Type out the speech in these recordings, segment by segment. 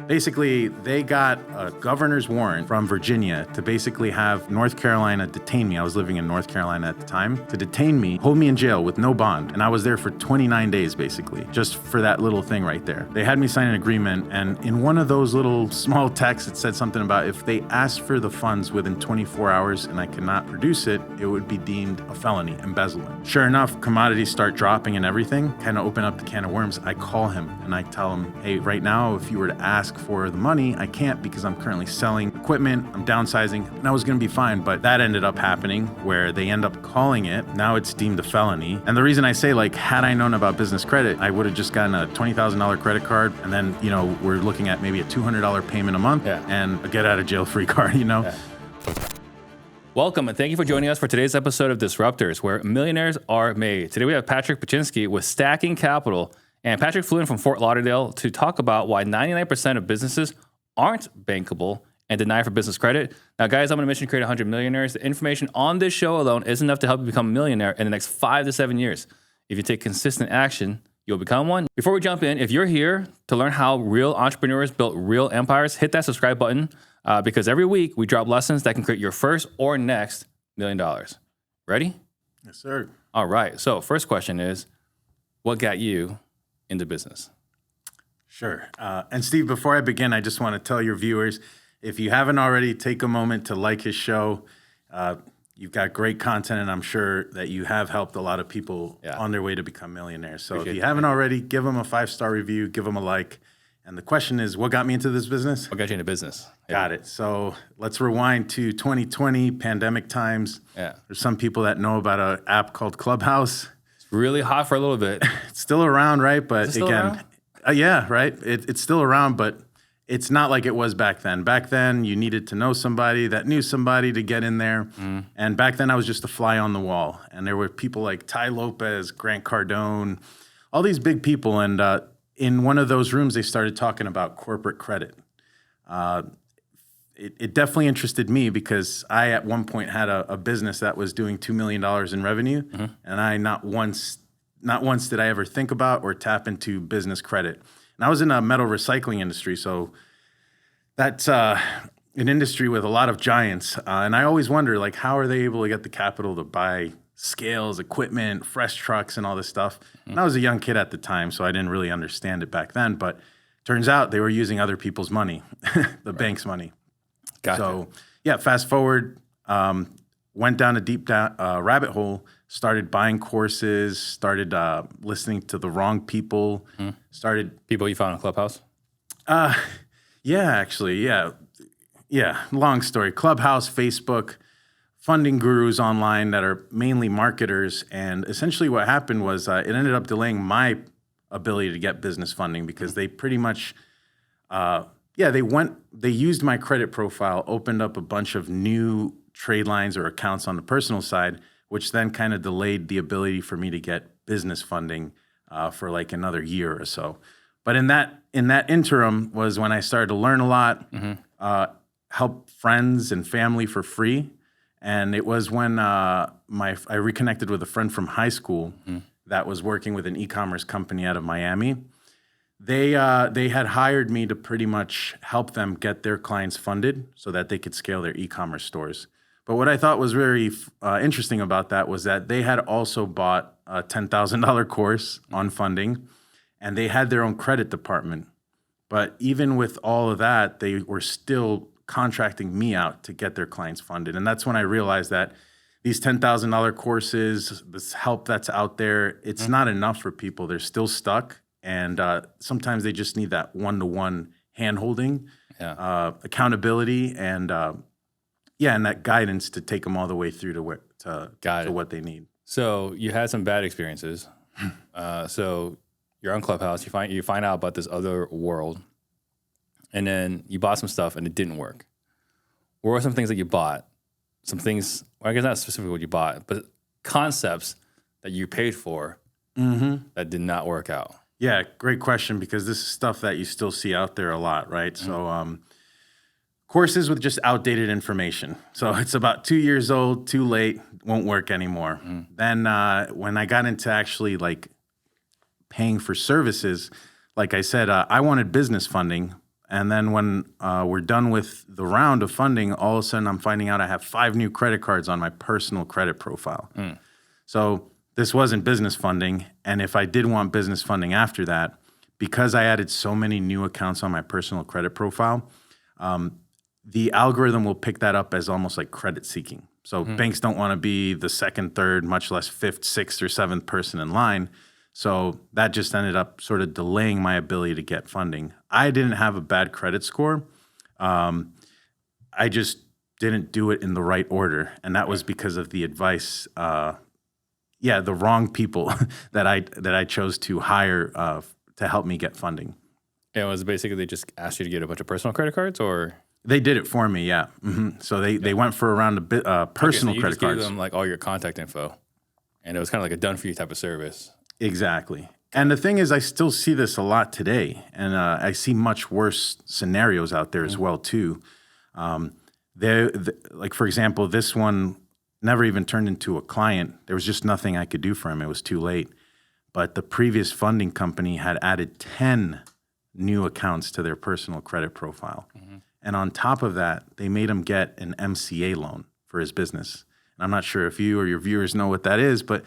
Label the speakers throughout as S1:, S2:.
S1: Basically, they got a governor's warrant from Virginia to basically have North Carolina detain me. I was living in North Carolina at the time. To detain me, hold me in jail with no bond. And I was there for 29 days, basically, just for that little thing right there. They had me sign an agreement. And in one of those little small texts, it said something about if they asked for the funds within 24 hours and I could not produce it, it would be deemed a felony, embezzlement. Sure enough, commodities start dropping and everything, kind of open up the can of worms. I call him and I tell him, hey, right now, if you were to ask for the money, I can't because I'm currently selling equipment, I'm downsizing, and I was gonna be fine, but that ended up happening where they end up calling it. Now it's deemed a felony. And the reason I say, like, had I known about business credit, I would have just gotten a $20,000 credit card, and then, we're looking at maybe a $200 payment a month and a get out of jail free card, Yeah.
S2: Welcome, and thank you for joining us for today's episode of Disruptors, where millionaires are made. Today we have Patrick Pychynski with Stacking Capital. And Patrick flew in from Fort Lauderdale to talk about why 99% of businesses aren't bankable and deny for business credit. Now, guys, I'm on a mission to create 100 millionaires. The information on this show alone is enough to help you become a millionaire in the next 5 to 7 years. If you take consistent action, you'll become one. Before we jump in, if you're here to learn how real entrepreneurs built real empires, hit that subscribe button because every week we drop lessons that can create your first or next $1 million. Ready?
S1: Yes, sir.
S2: All right. So first question is, what got you into business?
S1: Sure. And Steve, before I begin, I just want to tell your viewers, if you haven't already, take a moment to like his show. You've got great content, and I'm sure that you have helped a lot of people on their way to become millionaires. So if you haven't already, give them a 5-star review, give them a like. And the question is, what got me into this business?
S2: What got you into business?
S1: Got it. So let's rewind to 2020, pandemic times. There's some people that know about an app called Clubhouse.
S2: Really hot for a little bit.
S1: It's still around, right? But
S2: still
S1: again, right? It's still around, but it's not like it was back then. Back then, you needed to know somebody that knew somebody to get in there. And back then, I was just a fly on the wall. And there were people like Ty Lopez, Grant Cardone, all these big people. And in one of those rooms, they started talking about corporate credit. It definitely interested me because I, at one point, had a business that was doing $2 million in revenue, and I not once did I ever think about or tap into business credit. And I was in a metal recycling industry, so that's an industry with a lot of giants. And I always wonder, like, how are they able to get the capital to buy scales, equipment, fresh trucks, and all this stuff? And I was a young kid at the time, so I didn't really understand it back then. But turns out they were using other people's money, the bank's money. Gotcha. So, fast forward, went down a deep rabbit hole, started buying courses, started listening to the wrong people,
S2: People you found on Clubhouse?
S1: Yeah, long story. Clubhouse, Facebook, funding gurus online that are mainly marketers. And essentially what happened was it ended up delaying my ability to get business funding because they pretty much... they used my credit profile, opened up a bunch of new trade lines or accounts on the personal side, which then kind of delayed the ability for me to get business funding for like another year or so. But in that interim was when I started to learn a lot, help friends and family for free. And it was when I reconnected with a friend from high school that was working with an e-commerce company out of Miami. They had hired me to pretty much help them get their clients funded so that they could scale their e-commerce stores. But what I thought was very interesting about that was that they had also bought a $10,000 course on funding, and they had their own credit department. But even with all of that, they were still contracting me out to get their clients funded. And that's when I realized that these $10,000 courses, this help that's out there, it's not enough for people. They're still stuck. And sometimes they just need that one-to-one hand-holding, accountability, and that guidance to take them all the way through to what they need.
S2: So you had some bad experiences. So you're on Clubhouse. You find out about this other world, and then you bought some stuff, and it didn't work. What were some things that you bought? Some things, well, I guess not specifically what you bought, but concepts that you paid for that did not work out.
S1: Yeah, great question, because this is stuff that you still see out there a lot, right? So courses with just outdated information. So it's about 2 years old, too late, won't work anymore. Then when I got into actually like paying for services, like I said, I wanted business funding. And then when we're done with the round of funding, all of a sudden I'm finding out I have 5 new credit cards on my personal credit profile. So this wasn't business funding. And if I did want business funding after that, because I added so many new accounts on my personal credit profile, the algorithm will pick that up as almost like credit seeking. So banks don't want to be the second, third, much less fifth, sixth, or seventh person in line. So that just ended up sort of delaying my ability to get funding. I didn't have a bad credit score. I just didn't do it in the right order. And that was because of the advice, the wrong people that I chose to hire to help me get funding.
S2: And it was basically they just asked you to get a bunch of personal credit cards, or
S1: they did it for me, yeah. So they went for a round of personal
S2: so you
S1: credit
S2: just
S1: cards.
S2: gave them like all your contact info, and it was kind of like a done for you type of service.
S1: Exactly. And the thing is, I still see this a lot today, and I see much worse scenarios out there as well too. Like for example, this one never even turned into a client. There was just nothing I could do for him. It was too late. But the previous funding company had added 10 new accounts to their personal credit profile. And on top of that, they made him get an MCA loan for his business. And I'm not sure if you or your viewers know what that is, but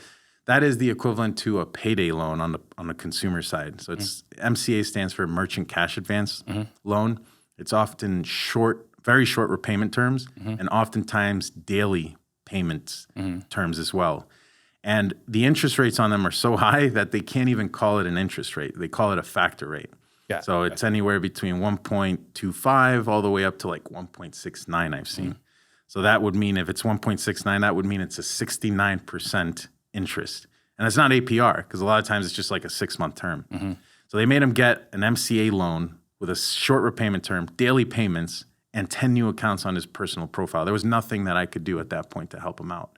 S1: that is the equivalent to a payday loan on the consumer side. So it's MCA stands for Merchant Cash Advance Loan. It's often very short repayment terms, and oftentimes daily payments terms as well. And the interest rates on them are so high that they can't even call it an interest rate. They call it a factor rate.
S2: Yeah.
S1: So it's anywhere between 1.25 all the way up to like 1.69 I've seen. So that would mean if it's 1.69, that would mean it's a 69% interest. And it's not APR because a lot of times it's just like a 6-month term. So they made him get an MCA loan with a short repayment term, daily payments, and 10 new accounts on his personal profile. There was nothing that I could do at that point to help him out.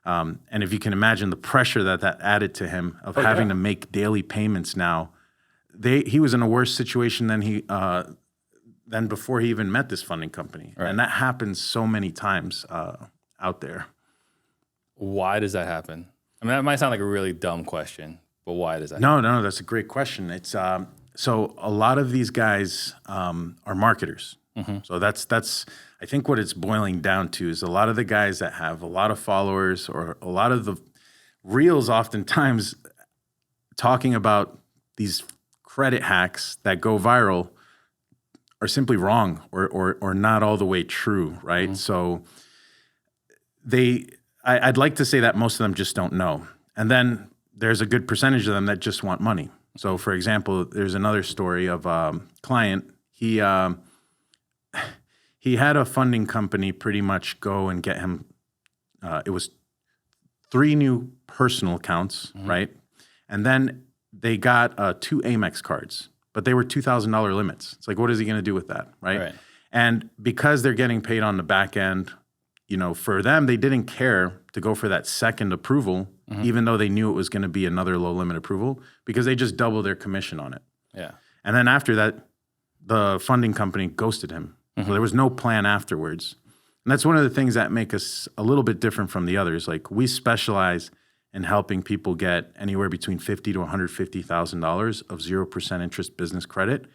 S1: And if you can imagine the pressure that added to him of having to make daily payments now, he was in a worse situation than before he even met this funding company. Right. And that happens so many times out there.
S2: Why does that happen? I mean, that might sound like a really dumb question, but why does that
S1: happen? No, that's a great question. It's so a lot of these guys are marketers. So that's I think what it's boiling down to is a lot of the guys that have a lot of followers or a lot of the reels oftentimes talking about these credit hacks that go viral are simply wrong or not all the way true, right? So I'd like to say that most of them just don't know. And then there's a good percentage of them that just want money. So for example, there's another story of a client. He had a funding company pretty much go and get him, it was 3 new personal accounts, right? And then they got 2 Amex cards, but they were $2,000 limits. It's like, what is he going to do with that, right? And because they're getting paid on the back end, for them, they didn't care to go for that second approval, even though they knew it was going to be another low limit approval, because they just doubled their commission on it. Yeah. And then after that, the funding company ghosted him. So there was no plan afterwards. And that's one of the things that make us a little bit different from the others. Like we specialize in helping people get anywhere between $50,000 to $150,000 of 0% interest business credit.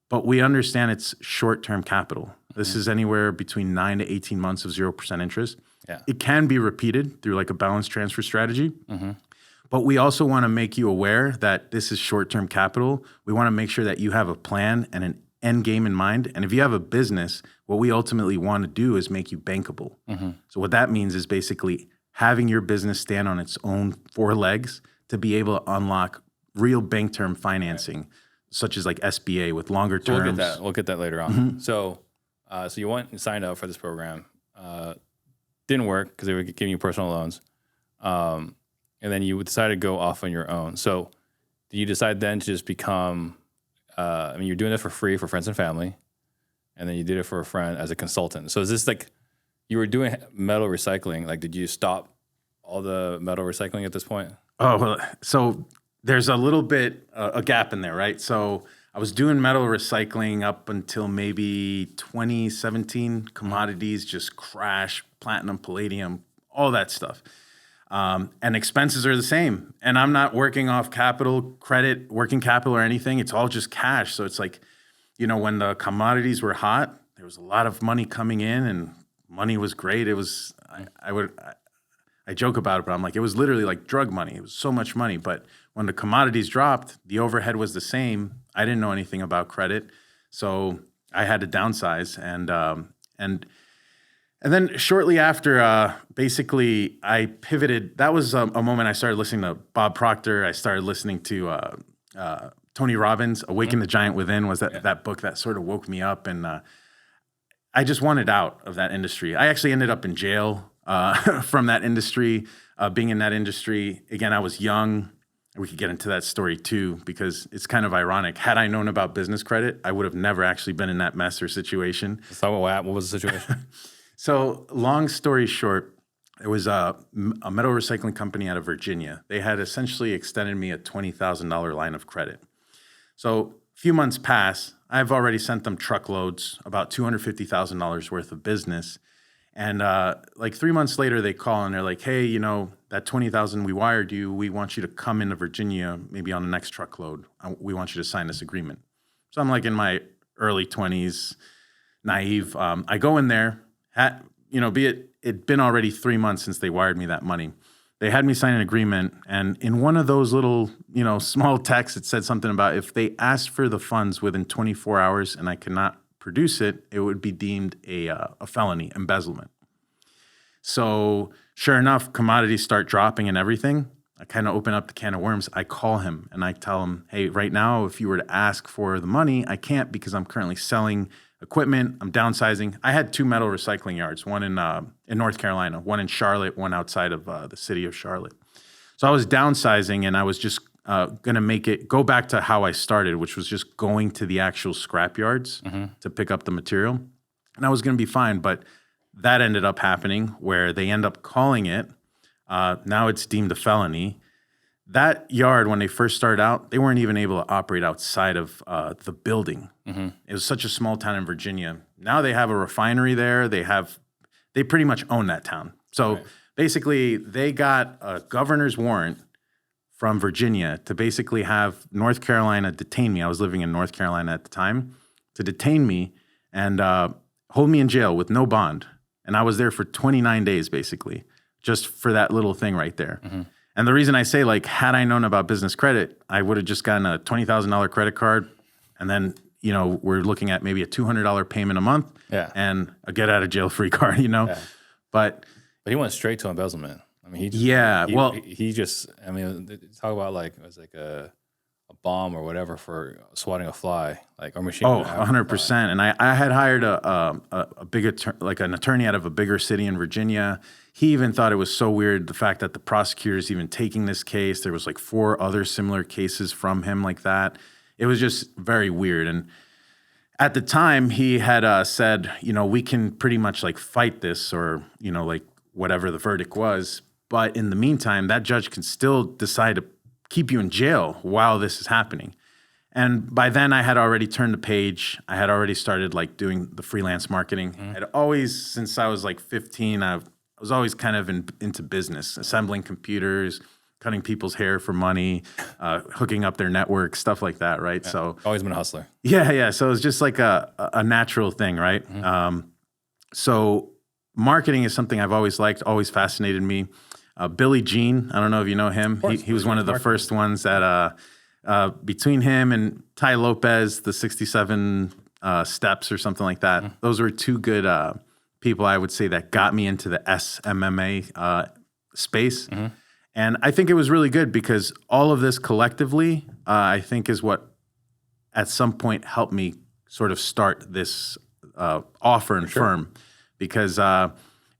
S1: But we understand it's short-term capital. This is anywhere between 9 to 18 months of 0% interest. Yeah. It can be repeated through like a balance transfer strategy. But we also want to make you aware that this is short-term capital. We want to make sure that you have a plan and an end game in mind. And if you have a business, what we ultimately want to do is make you bankable. So what that means is basically having your business stand on its own 4 legs to be able to unlock real bank term financing, such as like SBA with longer terms.
S2: We'll get that later on. So you went and signed up for this program. Didn't work because they were giving you personal loans. And then you decided to go off on your own. So did you decide then to just become, you're doing it for free for friends and family, and then you did it for a friend as a consultant. So is this like, you were doing metal recycling, like did you stop all the metal recycling at this point?
S1: Oh, well, so there's a little bit, a gap in there, right? So I was doing metal recycling up until maybe 2017. Commodities just crashed, platinum, palladium, all that stuff. And expenses are the same. And I'm not working off capital, credit, working capital or anything. It's all just cash. So it's like when the commodities were hot, there was a lot of money coming in and money was great. It was, I joke about it, but I'm like, it was literally like drug money. It was so much money. But when the commodities dropped, the overhead was the same. I didn't know anything about credit. So I had to downsize. And then shortly after, basically I pivoted. That was a moment I started listening to Bob Proctor. I started listening to Tony Robbins. Awaken the Giant Within was that book that sort of woke me up. And I just wanted out of that industry. I actually ended up in jail from that industry, being in that industry. Again, I was young. We could get into that story too, because it's kind of ironic. Had I known about business credit, I would have never actually been in that mess or situation.
S2: So what was the situation?
S1: So long story short, there was a metal recycling company out of Virginia. They had essentially extended me a $20,000 line of credit. So a few months pass. I've already sent them truckloads, about $250,000 worth of business. And like 3 months later, they call and they're like, hey, that $20,000 we wired you, we want you to come into Virginia, maybe on the next truckload. We want you to sign this agreement. So I'm like in my early 20s, naive. I go in there, it'd been already 3 months since they wired me that money. They had me sign an agreement. And in one of those little, small texts, it said something about if they asked for the funds within 24 hours and I could not produce it, it would be deemed a felony, embezzlement. So sure enough, commodities start dropping and everything. I kind of open up the can of worms. I call him and I tell him, hey, right now, if you were to ask for the money, I can't because I'm currently selling equipment. I'm downsizing. I had 2 metal recycling yards, one in North Carolina, one in Charlotte, one outside of the city of Charlotte. So I was downsizing and I was just going to make it go back to how I started, which was just going to the actual scrap yards to pick up the material. And I was going to be fine. But that ended up happening where they end up calling it. Now it's deemed a felony. That yard, when they first started out, they weren't even able to operate outside of the building. It was such a small town in Virginia. Now they have a refinery there. They pretty much own that town. So basically, they got a governor's warrant from Virginia to basically have North Carolina detain me. I was living in North Carolina at the time, to detain me and hold me in jail with no bond. And I was there for 29 days, basically, just for that little thing right there. And the reason I say, like, had I known about business credit, I would have just gotten a $20,000 credit card. And then, we're looking at maybe a $200 payment a month and a get out of jail free card, But
S2: he went straight to embezzlement. I mean, he just talk about like, it was like a bomb or whatever for swatting a fly, like, or machine.
S1: Oh, 100%. And I had hired a big an attorney out of a bigger city in Virginia. He even thought it was so weird, the fact that the prosecutor's even taking this case. There was like 4 other similar cases from him like that. It was just very weird. And at the time, he had said, we can pretty much like fight this or, like whatever the verdict was. But in the meantime, that judge can still decide to keep you in jail while this is happening. And by then I had already turned the page. I had already started like doing the freelance marketing. I'd always, since I was like 15, I was always kind of into business, assembling computers, cutting people's hair for money, hooking up their network, stuff like that, right? So
S2: always been a hustler.
S1: Yeah. So it was just like a natural thing, right? So marketing is something I've always liked, always fascinated me. Billy Jean, I don't know if you know him. He was one of the first ones that between him and Ty Lopez, the 67 steps or something like that. Those were 2 good people, I would say, that got me into the SMMA space. And I think it was really good because all of this collectively, I think, is what at some point helped me sort of start this offer and firm. Because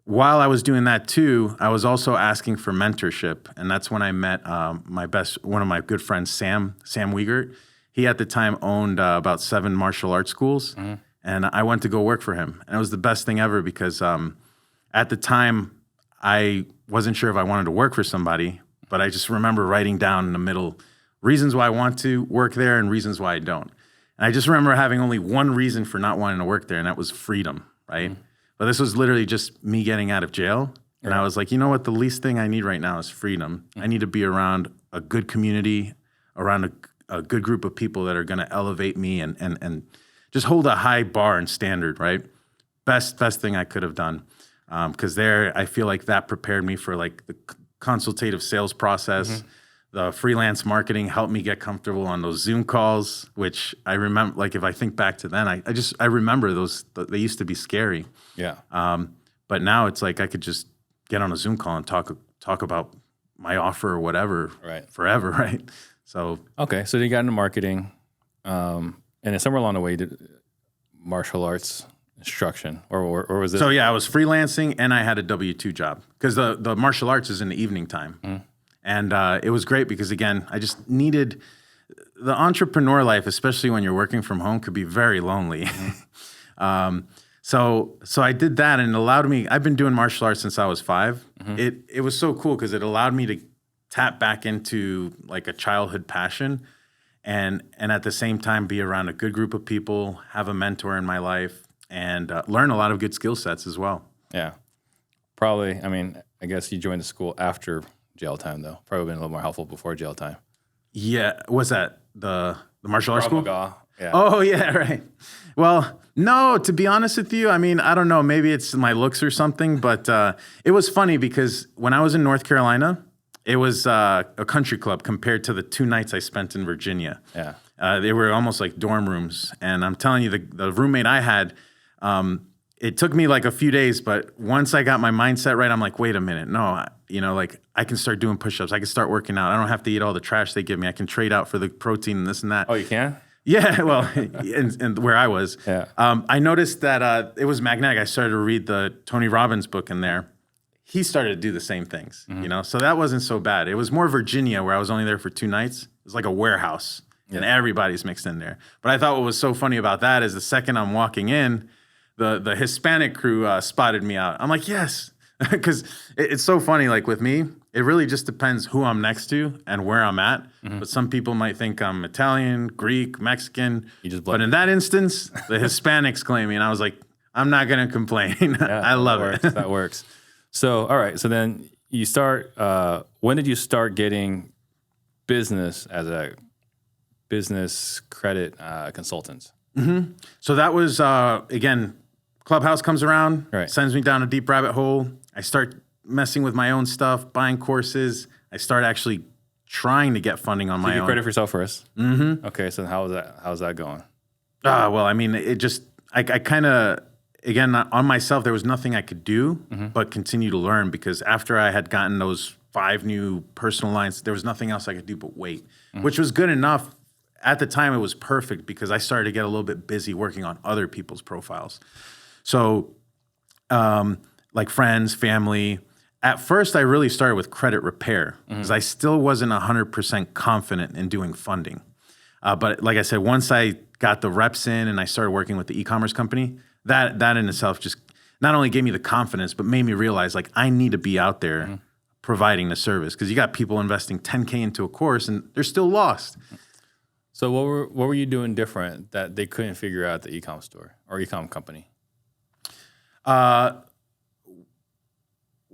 S1: while I was doing that too, I was also asking for mentorship. And that's when I met one of my good friends, Sam Wiegert. He at the time owned about 7 martial arts schools. And I went to go work for him. And it was the best thing ever because at the time, I wasn't sure if I wanted to work for somebody, but I just remember writing down in the middle reasons why I want to work there and reasons why I don't. And I just remember having only one reason for not wanting to work there, and that was freedom, right? But this was literally just me getting out of jail. And I was like, you know what? The least thing I need right now is freedom. I need to be around a good community, around a good group of people that are going to elevate me and just hold a high bar and standard, right? Best thing I could have done. Because there, I feel like that prepared me for like the consultative sales process. The freelance marketing helped me get comfortable on those Zoom calls, which I remember, like if I think back to then, I remember those, they used to be scary.
S2: Yeah.
S1: But now it's like I could just get on a Zoom call and talk about my offer or whatever forever, right? So.
S2: Okay, so you got into marketing, and then somewhere along the way you did martial arts instruction, or was it?
S1: So yeah, I was freelancing and I had a W-2 job because the martial arts is in the evening time. And it was great because, again, I just needed the entrepreneur life, especially when you're working from home, could be very lonely. So I did that, and it allowed me. I've been doing martial arts since I was 5. It was so cool because it allowed me to tap back into like a childhood passion, and at the same time be around a good group of people, have a mentor in my life, and learn a lot of good skill sets as well.
S2: Yeah, probably. I mean, I guess you joined the school after jail time, though. Probably been a little more helpful before jail time.
S1: Yeah, was that the martial arts school?
S2: Yeah.
S1: Oh yeah, right. Well, no, to be honest with you, I mean, I don't know. Maybe it's my looks or something, but it was funny because when I was in North Carolina, it was a country club compared to the 2 nights I spent in Virginia.
S2: Yeah.
S1: They were almost like dorm rooms, and I'm telling you, the roommate I had. It took me like a few days, but once I got my mindset right, I'm like, wait a minute. No, like I can start doing push-ups. I can start working out. I don't have to eat all the trash they give me. I can trade out for the protein and this and that.
S2: Oh, you can?
S1: Yeah, well, and where I was.
S2: Yeah.
S1: I noticed that it was magnetic. I started to read the Tony Robbins book in there. He started to do the same things, so that wasn't so bad. It was more Virginia where I was only there for 2 nights. It was like a warehouse and everybody's mixed in there. But I thought what was so funny about that is the second I'm walking in, the Hispanic crew spotted me out. I'm like, yes, because it's so funny. Like with me, it really just depends who I'm next to and where I'm at. But some people might think I'm Italian, Greek, Mexican. But in that instance, the Hispanics claim me, and I was like, I'm not going to complain. I love it.
S2: That works. So, all right. So then you start. When did you start getting business as a business credit consultant?
S1: So that was again. Clubhouse comes around, sends me down a deep rabbit hole. I start messing with my own stuff, buying courses. I start actually trying to get funding on my own.
S2: Credit for yourself first. Okay, so how's that going?
S1: Well, I mean, it just, I kind of, again, on myself, there was nothing I could do but continue to learn, because after I had gotten those 5 new personal lines, there was nothing else I could do but wait, which was good enough. At the time, it was perfect because I started to get a little bit busy working on other people's profiles. So, like friends, family. At first, I really started with credit repair because I still wasn't 100% confident in doing funding. But like I said, once I got the reps in and I started working with the e-commerce company, that in itself just not only gave me the confidence, but made me realize like I need to be out there providing the service, because you got people investing $10K into a course and they're still lost.
S2: So what were you doing different that they couldn't figure out at the e-com store or e-com company?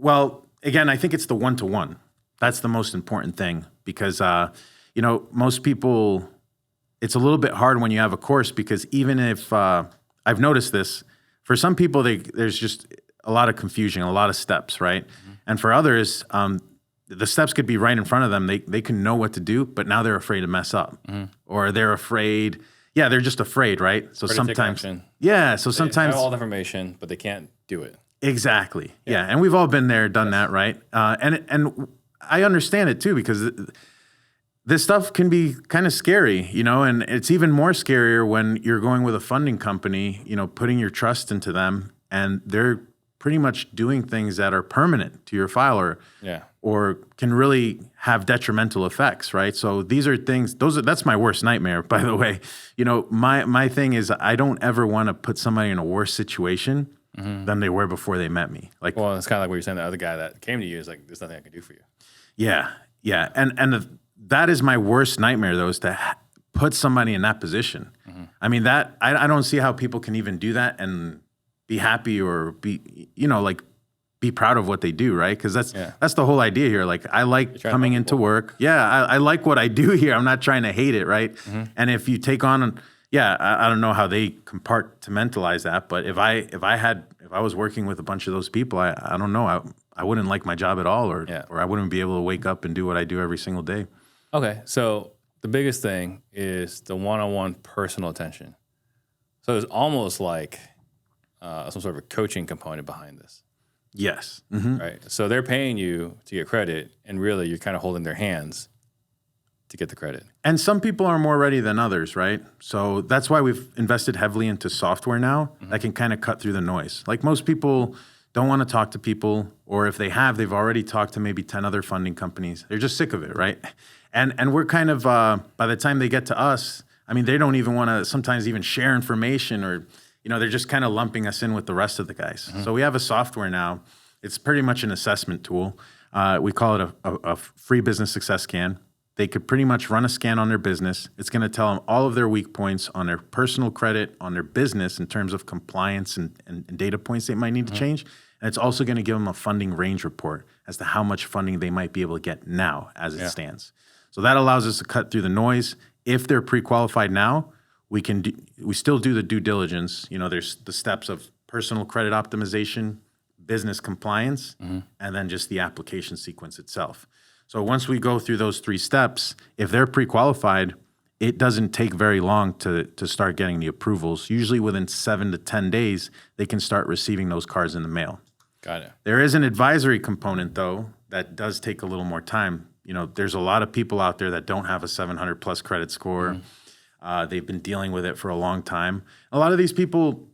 S1: Well, again, I think it's the one-to-one. That's the most important thing, because, most people, it's a little bit hard when you have a course, because even if, I've noticed this, for some people, there's just a lot of confusion, a lot of steps, right? And for others, the steps could be right in front of them. They can know what to do, but now they're afraid to mess up, or they're afraid. Yeah, they're just afraid, right? So sometimes, so sometimes
S2: they have all the information, but they can't do it.
S1: Exactly. Yeah, and we've all been there, done that, right? And I understand it too, because this stuff can be kind of scary, and it's even more scarier when you're going with a funding company, putting your trust into them, and they're pretty much doing things that are permanent to your file, or can really have detrimental effects, right? So these are things, that's my worst nightmare, by the way. My thing is I don't ever want to put somebody in a worse situation than they were before they met me.
S2: Well, it's kind of like what you're saying, the other guy that came to you is like, there's nothing I can do for you.
S1: Yeah. And that is my worst nightmare, though, is to put somebody in that position. I mean, I don't see how people can even do that and be happy or be proud of what they do, right? Because that's the whole idea here. Like, I like coming into work. Yeah, I like what I do here. I'm not trying to hate it, right? And if you take on, yeah, I don't know how they compartmentalize that, but if I was working with a bunch of those people, I don't know, I wouldn't like my job at all, or I wouldn't be able to wake up and do what I do every single day.
S2: Okay, so the biggest thing is the one-on-one personal attention. So there's almost like some sort of a coaching component behind this.
S1: Yes.
S2: Right. So they're paying you to get credit, and really you're kind of holding their hands to get the credit.
S1: And some people are more ready than others, right? So that's why we've invested heavily into software now that can kind of cut through the noise. Like most people don't want to talk to people, or if they have, they've already talked to maybe 10 other funding companies. They're just sick of it, right? And we're kind of, by the time they get to us, I mean, they don't even want to sometimes even share information, or they're just kind of lumping us in with the rest of the guys. So we have a software now. It's pretty much an assessment tool. We call it a free business success scan. They could pretty much run a scan on their business. It's going to tell them all of their weak points on their personal credit, on their business in terms of compliance and data points they might need to change. And it's also going to give them a funding range report as to how much funding they might be able to get now as it stands. So that allows us to cut through the noise. If they're pre-qualified now, we still do the due diligence. There's the steps of personal credit optimization, business compliance, and then just the application sequence itself. So once we go through those 3 steps, if they're pre-qualified, it doesn't take very long to start getting the approvals. Usually within 7 to 10 days, they can start receiving those cards in the mail.
S2: Got it.
S1: There is an advisory component, though, that does take a little more time. There's a lot of people out there that don't have a 700 plus credit score. They've been dealing with it for a long time. A lot of these people,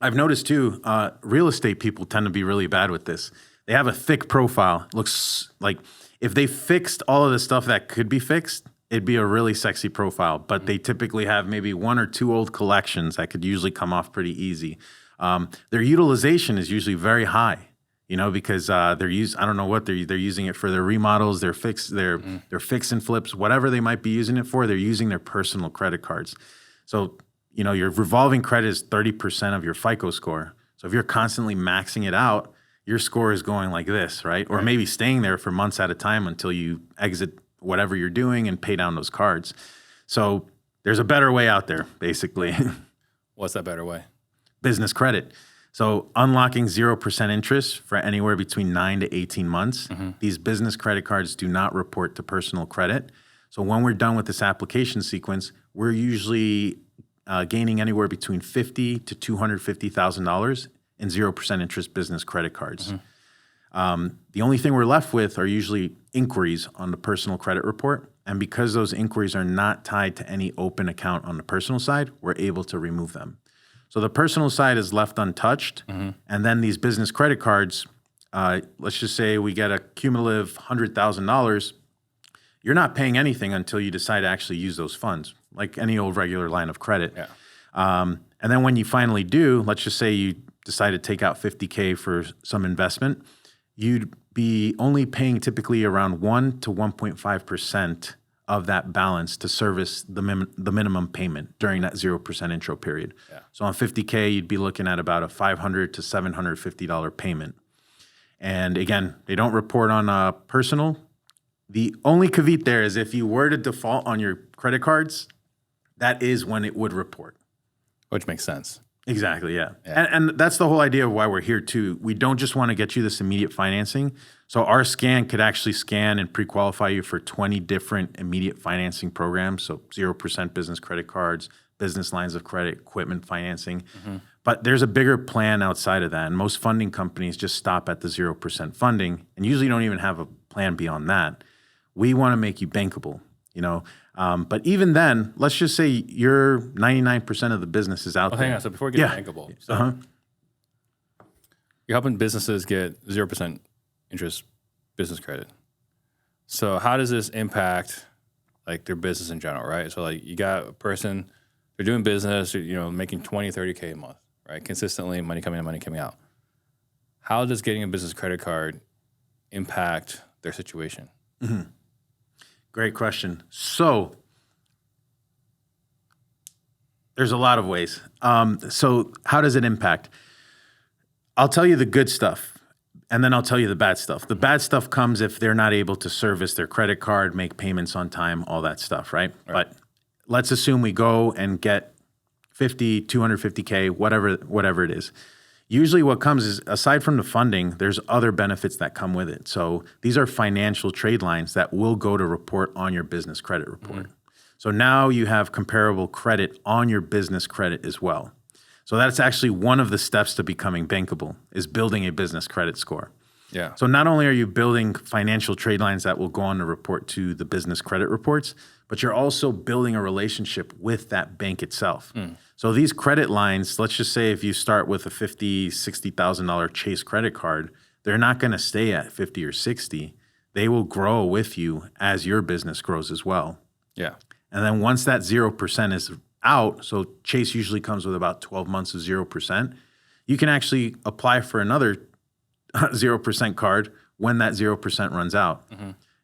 S1: I've noticed too, real estate people tend to be really bad with this. They have a thick profile. It looks like if they fixed all of the stuff that could be fixed, it'd be a really sexy profile. But they typically have maybe 1 or 2 old collections that could usually come off pretty easy. Their utilization is usually very high. Because I don't know what they're using it for, their remodels, their fix and flips, whatever they might be using it for, they're using their personal credit cards. So, your revolving credit is 30% of your FICO score. So if you're constantly maxing it out, your score is going like this, right? Or maybe staying there for months at a time until you exit whatever you're doing and pay down those cards. So there's a better way out there, basically.
S2: What's that better way?
S1: Business credit. So unlocking 0% interest for anywhere between 9 to 18 months. These business credit cards do not report to personal credit. So when we're done with this application sequence, we're usually gaining anywhere between $50,000 to $250,000 in 0% interest business credit cards. The only thing we're left with are usually inquiries on the personal credit report. And because those inquiries are not tied to any open account on the personal side, we're able to remove them. So the personal side is left untouched. And then these business credit cards, let's just say we get a cumulative $100,000. You're not paying anything until you decide to actually use those funds, like any old regular line of credit. And then when you finally do, let's just say you decide to take out $50K for some investment, you'd be only paying typically around 1 to 1.5% of that balance to service the minimum payment during that 0% intro period. So on $50K, you'd be looking at about a $500 to $750 payment. And again, they don't report on personal. The only caveat there is if you were to default on your credit cards, that is when it would report.
S2: Which makes sense.
S1: Exactly, yeah. And that's the whole idea of why we're here too. We don't just want to get you this immediate financing. So our scan could actually scan and pre-qualify you for 20 different immediate financing programs. So 0% business credit cards, business lines of credit, equipment financing. But there's a bigger plan outside of that. And most funding companies just stop at the 0% funding and usually don't even have a plan beyond that. We want to make you bankable, But even then, let's just say you're 99% of the business is out there.
S2: Hang on. So before we get to bankable, you're helping businesses get 0% interest business credit. So how does this impact like their business in general, right? So like you got a person, they're doing business, making 20, 30K a month, right? Consistently, money coming in, money coming out. How does getting a business credit card impact their situation?
S1: Great question. So there's a lot of ways. So how does it impact? I'll tell you the good stuff, and then I'll tell you the bad stuff. The bad stuff comes if they're not able to service their credit card, make payments on time, all that stuff, right? But let's assume we go and get 50, 250K, whatever it is. Usually what comes is, aside from the funding, there's other benefits that come with it. So these are financial trade lines that will go to report on your business credit report. So now you have comparable credit on your business credit as well. So that's actually one of the steps to becoming bankable, is building a business credit score.
S2: Yeah.
S1: So not only are you building financial trade lines that will go on to report to the business credit reports, but you're also building a relationship with that bank itself. So these credit lines, let's just say if you start with a $50,000, $60,000 Chase credit card, they're not going to stay at 50 or 60. They will grow with you as your business grows as well.
S2: Yeah.
S1: And then once that 0% is out, so Chase usually comes with about 12 months of 0%, you can actually apply for another 0% card when that 0% runs out.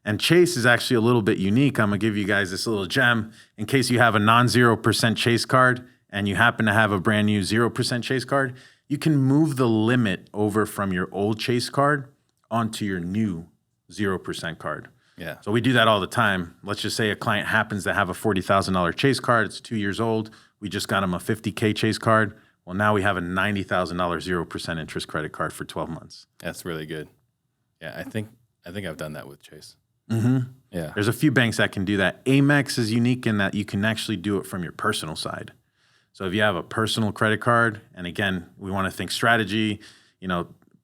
S1: And Chase is actually a little bit unique. I'm going to give you guys this little gem in case you have a non-0% Chase card and you happen to have a brand new 0% Chase card. You can move the limit over from your old Chase card onto your new 0% card.
S2: Yeah.
S1: So we do that all the time. Let's just say a client happens to have a $40,000 Chase card. It's 2 years old. We just got them a $50K Chase card. Well, now we have a $90,000 0% interest credit card for 12 months.
S2: That's really good. Yeah, I think I've done that with Chase. Yeah.
S1: There's a few banks that can do that. Amex is unique in that you can actually do it from your personal side. So if you have a personal credit card, and again, we want to think strategy,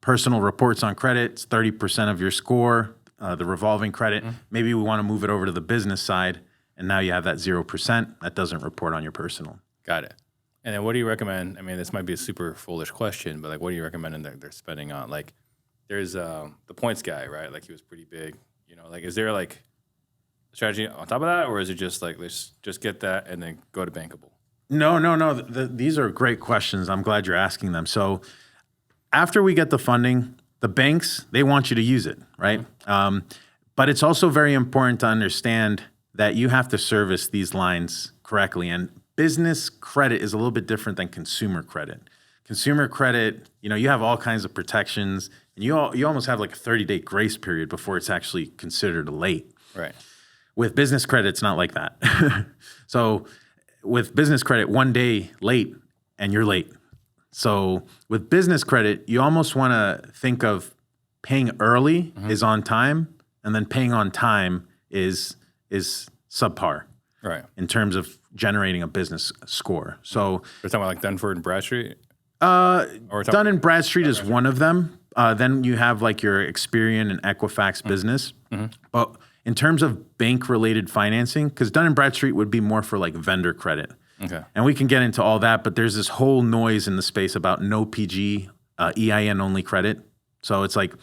S1: personal reports on credit, it's 30% of your score, the revolving credit. Maybe we want to move it over to the business side, and now you have that 0% that doesn't report on your personal.
S2: Got it. And then what do you recommend? I mean, this might be a super foolish question, but like, what do you recommend they're spending on? Like, there's the points guy, right? Like, he was pretty big. Like, is there like a strategy on top of that, or is it just like, let's just get that and then go to bankable?
S1: No. These are great questions. I'm glad you're asking them. So after we get the funding, the banks, they want you to use it, right? But it's also very important to understand that you have to service these lines correctly. And business credit is a little bit different than consumer credit. Consumer credit, you have all kinds of protections, and you almost have like a 30-day grace period before it's actually considered late.
S2: Right.
S1: With business credit, it's not like that. So with business credit, 1 day late and you're late. So with business credit, you almost want to think of paying early is on time, and then paying on time is subpar.
S2: Right.
S1: In terms of generating a business score. So
S2: we're talking about like Dunford and Bradstreet?
S1: Dun and Bradstreet is one of them. Then you have like your Experian and Equifax business. But in terms of bank-related financing, because Dun and Bradstreet would be more for like vendor credit.
S2: Okay.
S1: And we can get into all that, but there's this whole noise in the space about no PG, EIN-only credit. So it's like,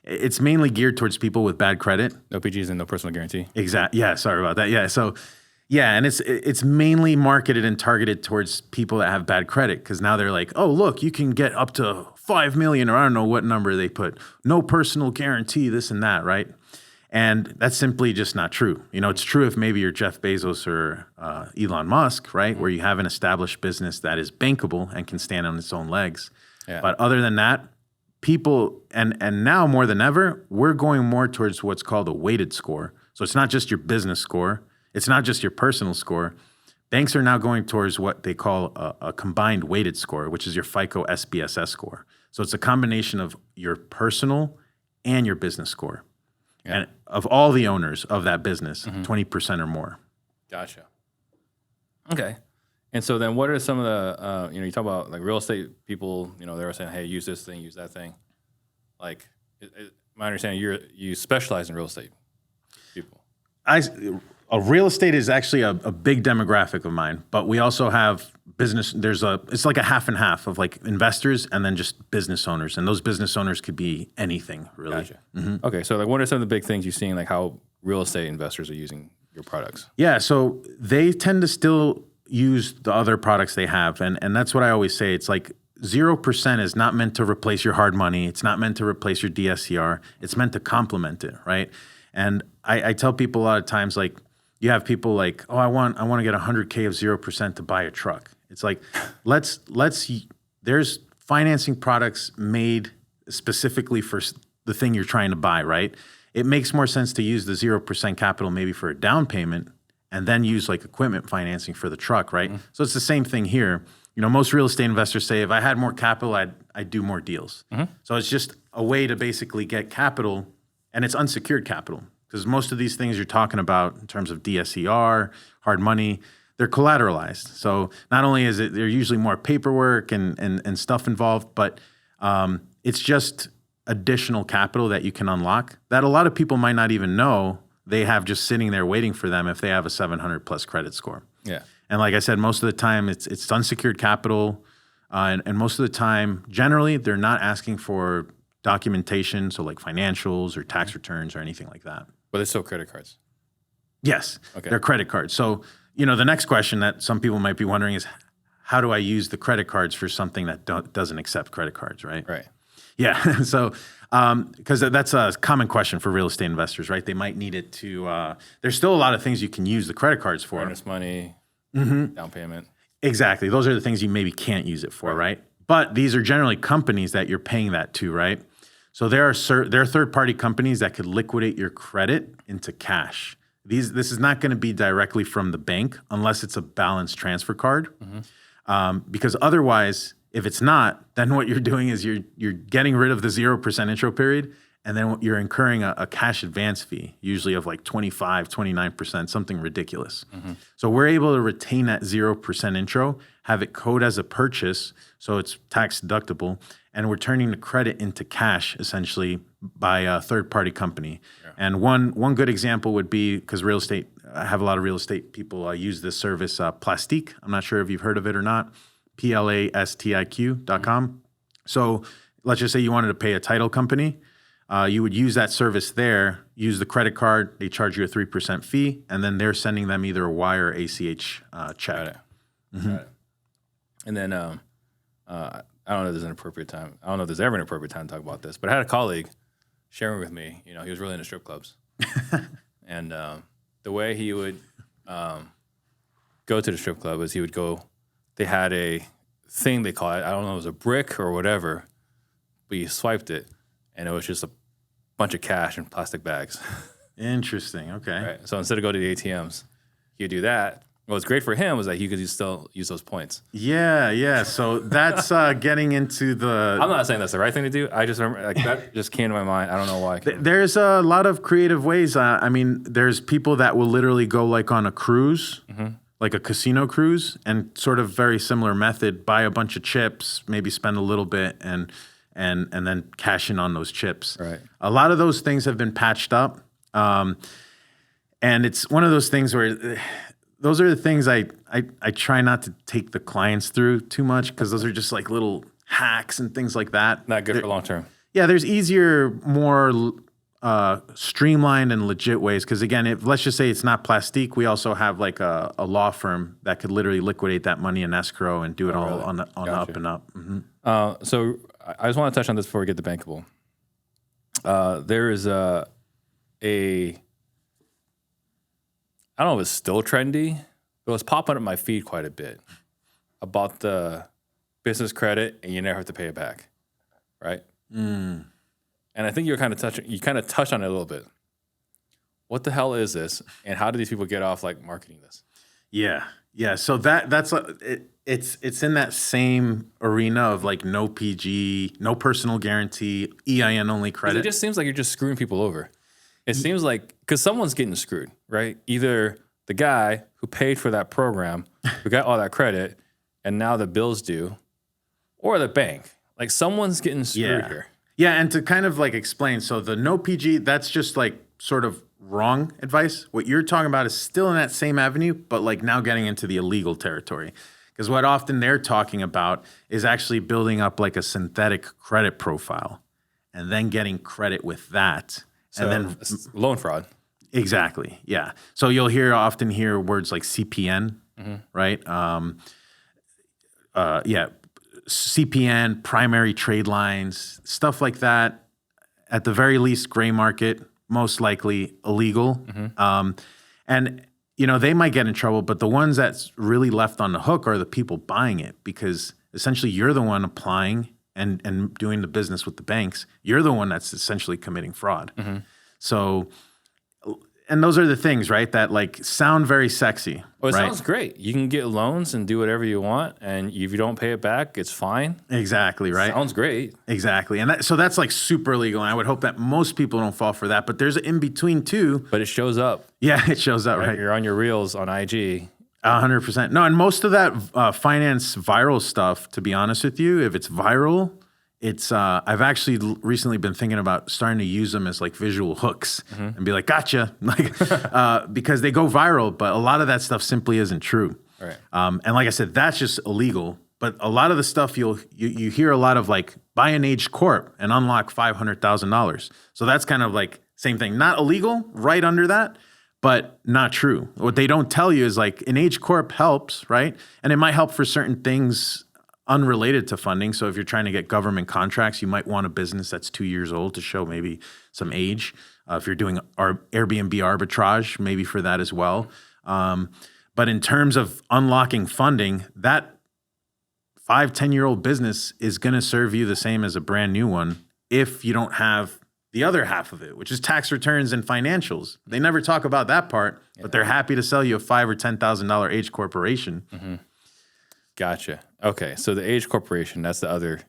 S1: it's mainly geared towards people with bad credit.
S2: No PGs and no personal guarantee.
S1: Exactly. Yeah, sorry about that. Yeah, so... yeah, and it's mainly marketed and targeted towards people that have bad credit, because now they're like, oh, look, you can get up to 5 million, or I don't know what number they put, no personal guarantee, this and that, right? And that's simply just not true. It's true if maybe you're Jeff Bezos or Elon Musk, right, where you have an established business that is bankable and can stand on its own legs.
S2: Yeah.
S1: But other than that, people, and now more than ever, we're going more towards what's called a weighted score. So it's not just your business score. It's not just your personal score. Banks are now going towards what they call a combined weighted score, which is your FICO SPSS score. So it's a combination of your personal and your business score. Yeah. And of all the owners of that business, 20% or more.
S2: Gotcha. Okay. And so then what are some of the, you talk about like real estate people, they were saying, hey, use this thing, use that thing. Like, my understanding, you specialize in real estate people.
S1: A real estate is actually a big demographic of mine, but we also have business. It's like a half and half of like investors and then just business owners. And those business owners could be anything, really.
S2: Gotcha. Okay. So like, what are some of the big things you've seen, like how real estate investors are using your products?
S1: Yeah. So they tend to still use the other products they have. And that's what I always say. It's like 0% is not meant to replace your hard money. It's not meant to replace your DSCR. It's meant to complement it, right? And I tell people a lot of times, like, you have people like, oh, I want to get 100K of 0% to buy a truck. It's like, there's financing products made specifically for the thing you're trying to buy, right? It makes more sense to use the 0% capital maybe for a down payment and then use like equipment financing for the truck, right? So it's the same thing here. Most real estate investors say, if I had more capital, I'd do more deals. So it's just a way to basically get capital, and it's unsecured capital, because most of these things you're talking about in terms of DSCR, hard money, they're collateralized. So not only is it, there's usually more paperwork and stuff involved, but it's just additional capital that you can unlock that a lot of people might not even know they have just sitting there waiting for them if they have a 700 plus credit score.
S2: Yeah.
S1: And like I said, most of the time it's unsecured capital, and most of the time, generally, they're not asking for documentation, so like financials or tax returns or anything like that.
S2: But it's still credit cards.
S1: Yes,
S2: Okay.
S1: they're credit cards. So, the next question that some people might be wondering is, how do I use the credit cards for something that doesn't accept credit cards, right?
S2: Right.
S1: Yeah. So, because that's a common question for real estate investors, right? They might need it to, there's still a lot of things you can use the credit cards for.
S2: Earnest money, down payment.
S1: Exactly. Those are the things you maybe can't use it for, right? But these are generally companies that you're paying that to, right? So there are third-party companies that could liquidate your credit into cash. This is not going to be directly from the bank unless it's a balance transfer card, because otherwise, if it's not, then what you're doing is you're getting rid of the 0% intro period, and then you're incurring a cash advance fee, usually of like 25, 29%, something ridiculous. So we're able to retain that 0% intro, have it code as a purchase, so it's tax deductible, and we're turning the credit into cash essentially by a third-party company. Yeah. And one good example would be, because I have a lot of real estate people use this service, Plastique. I'm not sure if you've heard of it or not, plastiq.com. So let's just say you wanted to pay a title company. You would use that service there, use the credit card, they charge you a 3% fee, and then they're sending them either a wire or ACH check. Got it.
S2: Got it. And then I don't know if there's an appropriate time. I don't know if there's ever an appropriate time to talk about this, but I had a colleague sharing with me, he was really into strip clubs. And the way he would go to the strip club is they had a thing they call it, I don't know, it was a brick or whatever, but you swiped it, and it was just a bunch of cash in plastic bags.
S1: Interesting. Okay.
S2: Right. So instead of going to the ATMs, he'd do that. What's great for him was that he could still use those points.
S1: Yeah. So that's getting into the...
S2: I'm not saying that's the right thing to do. I just remember that just came to my mind. I don't know why.
S1: There's a lot of creative ways. There's people that will literally go like on a cruise, like a casino cruise, and sort of very similar method, buy a bunch of chips, maybe spend a little bit, and then cash in on those chips.
S2: Right.
S1: A lot of those things have been patched up. And it's one of those things where those are the things I try not to take the clients through too much, because those are just like little hacks and things like that.
S2: Not good for long term.
S1: Yeah, there's easier, more streamlined and legit ways. Because again, let's just say it's not Plastique, we also have like a law firm that could literally liquidate that money in escrow and do it all on up and up.
S2: So I just want to touch on this before we get to bankable. There is I don't know if it's still trendy, but it was popping up my feed quite a bit about the business credit, and you never have to pay it back, right? And I think you kind of touched on it a little bit. What the hell is this, and how do these people get off like marketing this?
S1: Yeah. So that's it's in that same arena of like no PG, no personal guarantee, EIN only credit.
S2: It just seems like you're just screwing people over. It seems like, because someone's getting screwed, right? Either the guy who paid for that program, who got all that credit, and now the bill's due, or the bank. Like someone's getting screwed here.
S1: Yeah, and to kind of like explain, so the no PG, that's just like sort of wrong advice. What you're talking about is still in that same avenue, but like now getting into the illegal territory. Because what often they're talking about is actually building up like a synthetic credit profile and then getting credit with that.
S2: So
S1: and then
S2: loan fraud.
S1: Exactly. Yeah. So you'll often hear words like CPN, right? CPN, primary trade lines, stuff like that. At the very least, gray market, most likely illegal. And they might get in trouble, but the ones that's really left on the hook are the people buying it, because essentially you're the one applying and doing the business with the banks. You're the one that's essentially committing fraud. So and those are the things, right, that like sound very sexy.
S2: Well, it
S1: right?
S2: sounds great. You can get loans and do whatever you want, and if you don't pay it back, it's fine.
S1: Exactly, right?
S2: Sounds great.
S1: Exactly. And so that's like super legal. And I would hope that most people don't fall for that. But there's an in between too.
S2: But it shows up.
S1: Yeah, it shows up, right?
S2: You're on your reels on IG.
S1: 100%. No, and most of that finance viral stuff, to be honest with you, if it's viral, it's I've actually recently been thinking about starting to use them as like visual hooks and be like, gotcha, like because they go viral, but a lot of that stuff simply isn't true.
S2: Right.
S1: And like I said, that's just illegal. But a lot of the stuff you hear a lot of like buy an Age Corp and unlock $500,000. So that's kind of like same thing, not illegal, right under that, but not true. What they don't tell you is like an Age Corp helps, right? And it might help for certain things unrelated to funding. So if you're trying to get government contracts, you might want a business that's 2 years old to show maybe some age. If you're doing Airbnb arbitrage, maybe for that as well. But in terms of unlocking funding, that 5-10-year-old business is going to serve you the same as a brand new one if you don't have the other half of it, which is tax returns and financials. They never talk about that part, but they're happy to sell you a $5,000 or $10,000 Age corporation.
S2: Mm-hmm. Gotcha. Okay, so the Age corporation, that's the other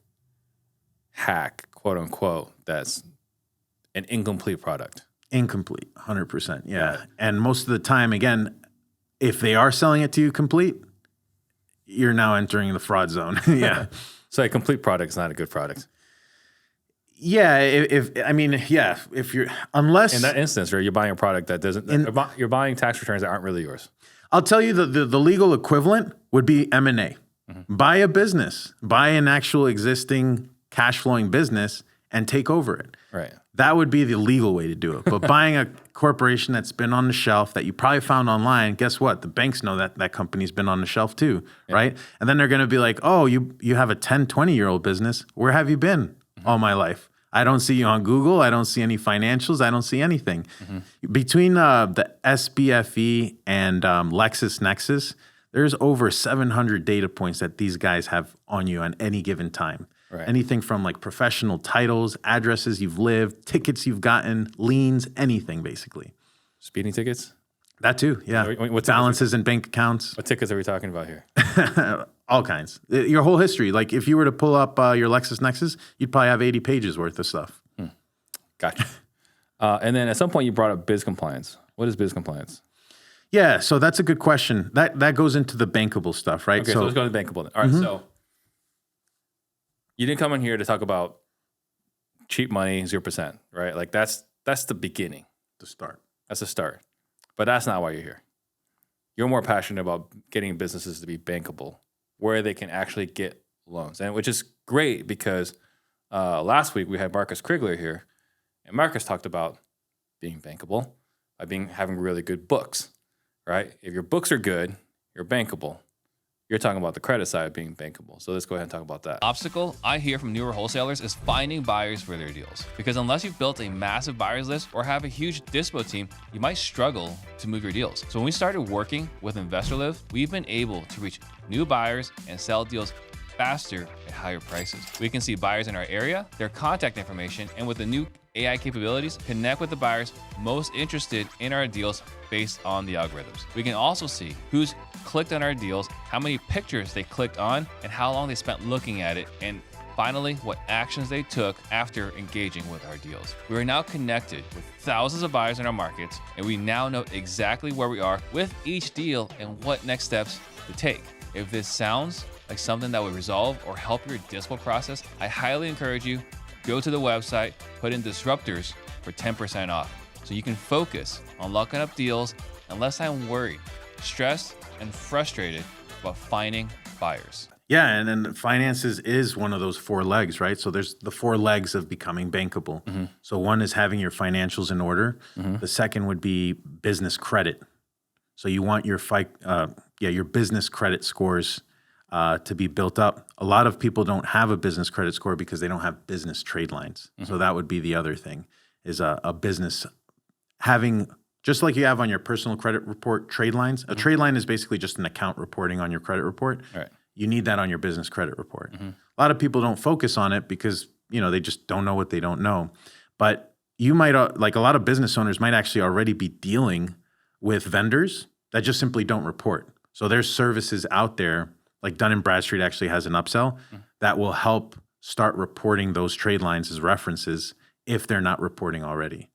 S2: hack, quote unquote, that's an incomplete product.
S1: Incomplete, 100%. Yeah. And most of the time, again, if they are selling it to you complete, you're now entering the fraud zone. Yeah.
S2: So a complete product is not a good product.
S1: Yeah. If you're, unless.
S2: In that instance, right, you're buying a product that doesn't, you're buying tax returns that aren't really yours.
S1: I'll tell you the legal equivalent would be M&A. Buy a business, buy an actual existing cash flowing business and take over it.
S2: Right.
S1: That would be the legal way to do it. But buying a corporation that's been on the shelf that you probably found online, guess what? The banks know that company's been on the shelf too, right? And then they're going to be like, oh, you have a 10, 20-year-old business. Where have you been all my life? I don't see you on Google. I don't see any financials. I don't see anything. Between the SBFE and LexisNexis, there's over 700 data points that these guys have on you on any given time. Right. Anything from like professional titles, addresses you've lived, tickets you've gotten, liens, anything basically.
S2: Speeding tickets?
S1: That too, yeah. What balances in bank accounts.
S2: What tickets are we talking about here?
S1: All kinds. Your whole history. Like if you were to pull up your LexisNexis, you'd probably have 80 pages worth of stuff.
S2: Gotcha. And then at some point you brought up biz compliance. What is biz compliance?
S1: Yeah, so that's a good question. That goes into the bankable stuff, right?
S2: Okay, so let's go to the bankable. All right, so you didn't come in here to talk about cheap money, 0%, right? Like that's the beginning.
S1: The start.
S2: That's the start. But that's not why you're here. You're more passionate about getting businesses to be bankable, where they can actually get loans. And which is great because last week we had Marcus Krigler here, and Marcus talked about being bankable by having really good books, right? If your books are good, you're bankable. You're talking about the credit side being bankable. So let's go ahead and talk about that. Obstacle I hear from newer wholesalers is finding buyers for their deals. Because unless you've built a massive buyers list or have a huge dispo team, you might struggle to move your deals. So when we started working with InvestorLive, we've been able to reach new buyers and sell deals faster at higher prices. We can see buyers in our area, their contact information, and with the new AI capabilities, connect with the buyers most interested in our deals based on the algorithms. We can also see who's clicked on our deals, how many pictures they clicked on, and how long they spent looking at it, and finally, what actions they took after engaging with our deals. We are now connected with thousands of buyers in our markets, and we now know exactly where we are with each deal and what next steps to take. If this sounds like something that would resolve or help your dispo process, I highly encourage you, go to the website, put in Disruptors for 10% off so you can focus on locking up deals and less time worried, stressed, and frustrated about finding buyers.
S1: Yeah, and then finances is one of those 4 legs, right? So there's the 4 legs of becoming bankable. So one is having your financials in order. The second would be business credit. So you want your business credit scores to be built up. A lot of people don't have a business credit score because they don't have business trade lines. So that would be the other thing, is a business having, just like you have on your personal credit report, trade lines. A trade line is basically just an account reporting on your credit report.
S2: Right.
S1: You need that on your business credit report. A lot of people don't focus on it because, they just don't know what they don't know. But you might, like a lot of business owners might actually already be dealing with vendors that just simply don't report. So there's services out there, like Dun & Bradstreet actually has an upsell that will help start reporting those trade lines as references if they're not reporting already.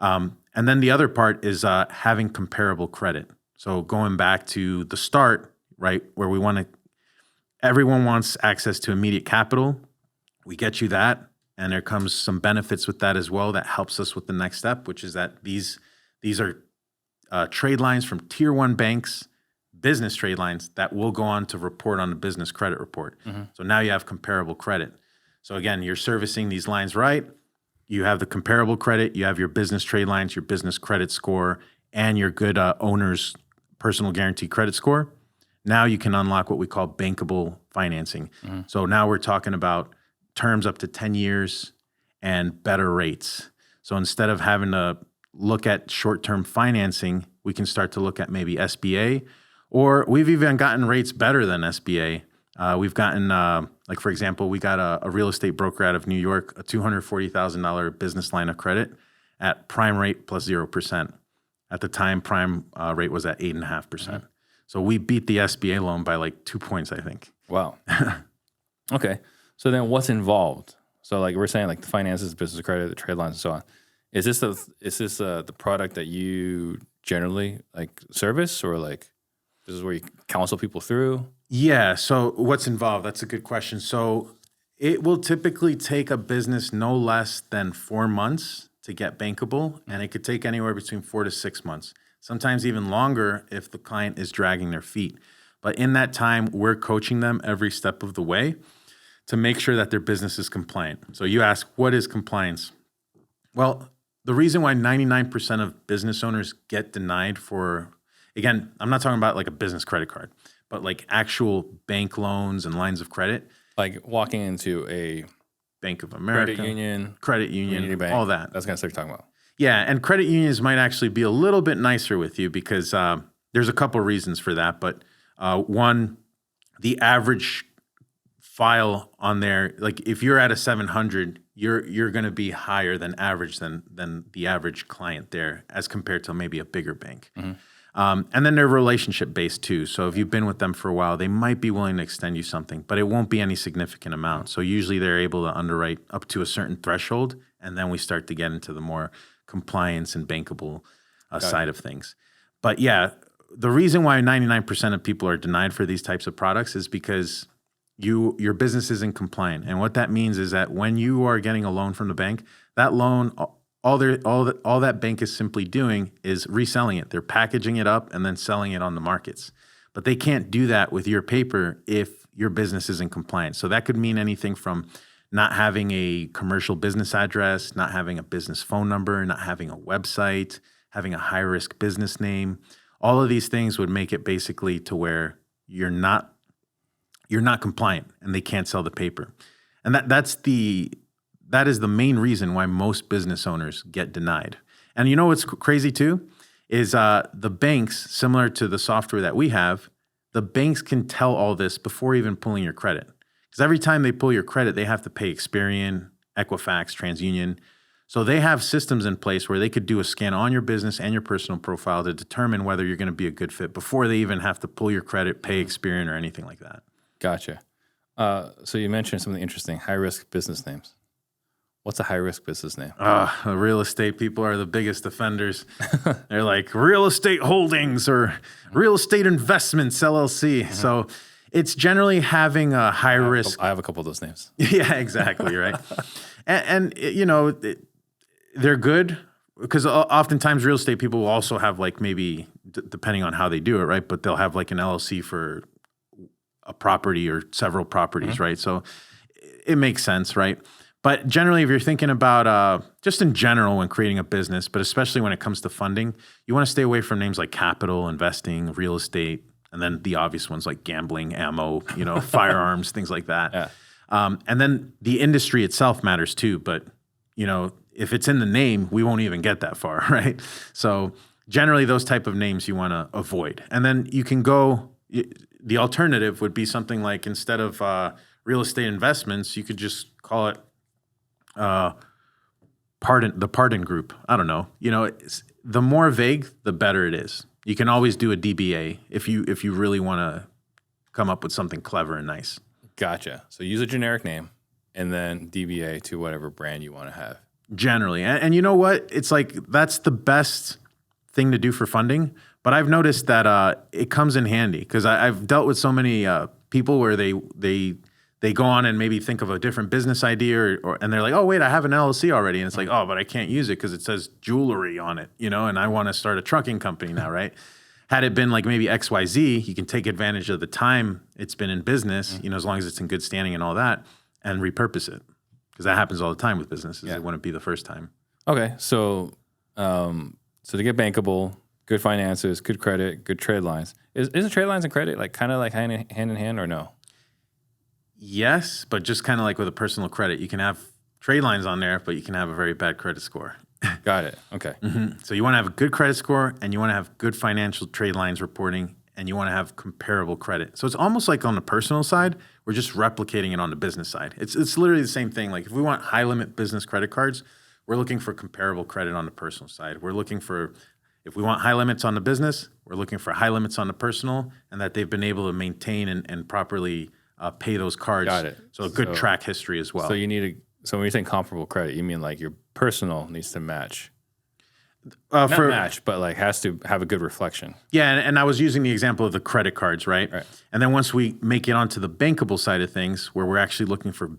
S1: And then the other part is having comparable credit. So going back to the start, right, where everyone wants access to immediate capital. We get you that. And there comes some benefits with that as well that helps us with the next step, which is that these are trade lines from tier 1 banks, business trade lines that will go on to report on the business credit report. So now you have comparable credit. So again, you're servicing these lines right. You have the comparable credit, you have your business trade lines, your business credit score, and your good owner's personal guarantee credit score. Now you can unlock what we call bankable financing. So now we're talking about terms up to 10 years and better rates. So instead of having to look at short-term financing, we can start to look at maybe SBA, or we've even gotten rates better than SBA. We've gotten, like for example, we got a real estate broker out of New York, a $240,000 business line of credit at prime rate plus 0%. At the time, prime rate was at 8.5%. So we beat the SBA loan by like 2 points, I think.
S2: Wow. Okay. So then what's involved? So like we're saying, like the finances, business credit, the trade lines and so on. Is this the product that you generally like service, or like this is where you counsel people through?
S1: Yeah. So what's involved? That's a good question. So it will typically take a business no less than 4 months to get bankable, and it could take anywhere between 4 to 6 months, sometimes even longer if the client is dragging their feet. But in that time, we're coaching them every step of the way to make sure that their business is compliant. So you ask, what is compliance? Well, the reason why 99% of business owners get denied for, again, I'm not talking about like a business credit card, but like actual bank loans and lines of credit.
S2: Like walking into a
S1: Bank of America, credit union,
S2: community bank,
S1: all that.
S2: That's kind of stuff you're talking about.
S1: Yeah, and credit unions might actually be a little bit nicer with you because there's a couple reasons for that. But one, the average file on there, like if you're at a 700, you're going to be higher than average than the average client there as compared to maybe a bigger bank. And then they're relationship based too. So if you've been with them for a while, they might be willing to extend you something, but it won't be any significant amount. So usually they're able to underwrite up to a certain threshold, and then we start to get into the more compliance and bankable side of things. But yeah, the reason why 99% of people are denied for these types of products is because your business isn't compliant. And what that means is that when you are getting a loan from the bank, that loan, all that bank is simply doing is reselling it. They're packaging it up and then selling it on the markets. But they can't do that with your paper if your business isn't compliant. So that could mean anything from not having a commercial business address, not having a business phone number, not having a website, having a high-risk business name. All of these things would make it basically to where you're not compliant and they can't sell the paper. And that is the main reason why most business owners get denied. And you know what's crazy too is the banks, similar to the software that we have, the banks can tell all this before even pulling your credit. Because every time they pull your credit, they have to pay Experian, Equifax, TransUnion. So they have systems in place where they could do a scan on your business and your personal profile to determine whether you're going to be a good fit before they even have to pull your credit, pay Experian, or anything like that.
S2: Gotcha. So you mentioned something interesting, high-risk business names. What's a high-risk business name?
S1: Real estate people are the biggest offenders. They're like Real Estate Holdings or Real Estate Investments, LLC. Mm-hmm. So it's generally having a high risk.
S2: I have a couple of those names.
S1: Yeah, exactly, right. and you know, they're good because oftentimes real estate people will also have like maybe, depending on how they do it, right? But they'll have like an LLC for a property or several properties, right? So it makes sense, right? But generally, if you're thinking about just in general when creating a business, but especially when it comes to funding, you want to stay away from names like capital, investing, real estate, and then the obvious ones like gambling, ammo, firearms, things like that. Yeah. And then the industry itself matters too. But, if it's in the name, we won't even get that far, right? So generally, those type of names you want to avoid. And then you can go, the alternative would be something like instead of real estate investments, you could just call it the pardon group. I don't know. The more vague, the better it is. You can always do a DBA if you really want to come up with something clever and nice.
S2: Gotcha. So use a generic name and then DBA to whatever brand you want to have.
S1: Generally. And you know what? It's like that's the best thing to do for funding. But I've noticed that it comes in handy because I've dealt with so many people where they go on and maybe think of a different business idea and they're like, oh, wait, I have an LLC already. And it's like, oh, but I can't use it because it says jewelry on it, and I want to start a trucking company now, right? Had it been like maybe XYZ, you can take advantage of the time it's been in business, as long as it's in good standing and all that, and repurpose it. Because that happens all the time with businesses. It wouldn't be the first time.
S2: Okay, so to get bankable, good finances, good credit, good trade lines. Isn't trade lines and credit like kind of like hand in hand or no?
S1: Yes, but just kind of like with a personal credit. You can have trade lines on there, but you can have a very bad credit score.
S2: Got it. Okay.
S1: Mm-hmm. So you want to have a good credit score, and you want to have good financial trade lines reporting, and you want to have comparable credit. So it's almost like on the personal side, we're just replicating it on the business side. It's literally the same thing. Like if we want high limit business credit cards, we're looking for comparable credit on the personal side. If we want high limits on the business, we're looking for high limits on the personal, and that they've been able to maintain and properly pay those cards.
S2: Got it.
S1: So a good track history as well.
S2: So so when you're saying comparable credit, you mean like your personal needs to match. Not match, but like has to have a good reflection.
S1: Yeah, and I was using the example of the credit cards, right? And then once we make it onto the bankable side of things, where we're actually looking for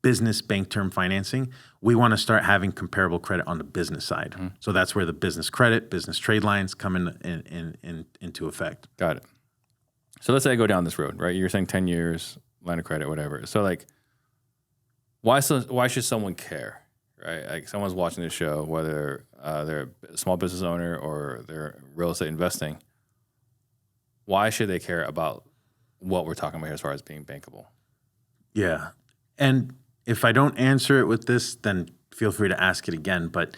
S1: business bank term financing, we want to start having comparable credit on the business side. Mm-hmm. So that's where the business credit, business trade lines come into effect.
S2: Got it. So let's say I go down this road, right? You're saying 10 years, line of credit, whatever. So like, why should someone care, right? Like someone's watching this show, whether they're a small business owner or they're real estate investing. Why should they care about what we're talking about here as far as being bankable?
S1: Yeah. And if I don't answer it with this, then feel free to ask it again. But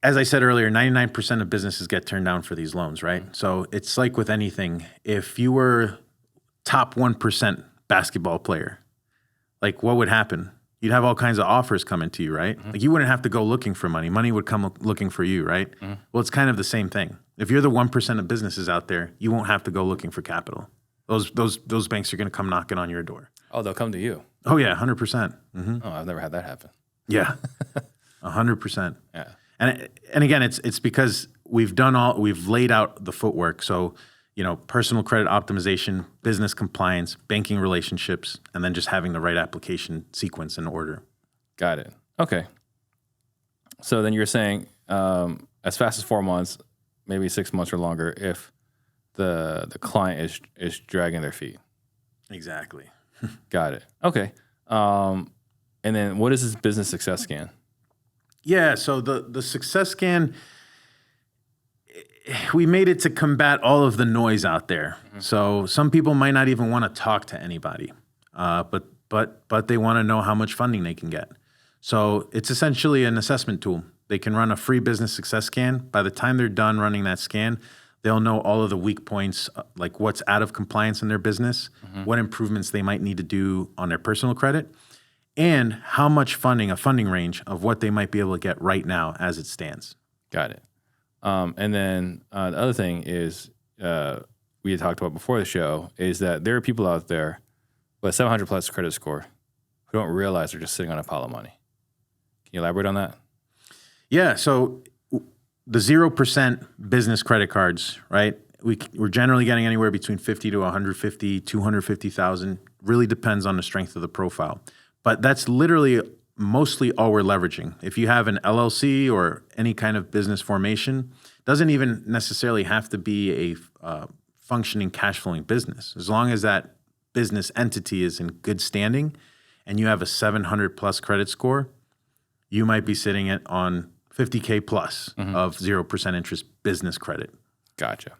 S1: as I said earlier, 99% of businesses get turned down for these loans, right? Mm-hmm. So it's like with anything. If you were top 1% basketball player, like what would happen? You'd have all kinds of offers coming to you, right? Mm-hmm. Like you wouldn't have to go looking for money. Money would come looking for you, right? Mm-hmm. Well, it's kind of the same thing. If you're the 1% of businesses out there, you won't have to go looking for capital. Those banks are going to come knocking on your door.
S2: Oh, they'll come to you.
S1: Oh yeah, 100%. Mm-hmm.
S2: Oh, I've never had that happen.
S1: Yeah, 100%.
S2: Yeah,
S1: and again, it's because we've laid out the footwork. So personal credit optimization, business compliance, banking relationships, and then just having the right application sequence and order.
S2: Got it. Okay. So then you're saying as fast as 4 months, maybe 6 months or longer, if the client is dragging their feet.
S1: Exactly.
S2: Got it. Okay. And then what is this business success scan?
S1: Yeah, so the success scan, we made it to combat all of the noise out there. Mm-hmm. So some people might not even want to talk to anybody, but they want to know how much funding they can get. So it's essentially an assessment tool. They can run a free business success scan. By the time they're done running that scan, they'll know all of the weak points, like what's out of compliance in their business, mm-hmm. what improvements they might need to do on their personal credit, and how much funding, a funding range of what they might be able to get right now as it stands.
S2: Got it. And then the other thing is we had talked about before the show is that there are people out there with a 700 plus credit score who don't realize they're just sitting on a pile of money. Can you elaborate on that?
S1: Yeah. So the 0% business credit cards, right? We're generally getting anywhere between 50 to 150, 250,000. Really depends on the strength of the profile. But that's literally mostly all we're leveraging. If you have an LLC or any kind of business formation, doesn't even necessarily have to be a functioning cash flowing business. As long as that business entity is in good standing and you have a 700 plus credit score, you might be sitting on 50K plus mm-hmm. of 0% interest business credit.
S2: Gotcha.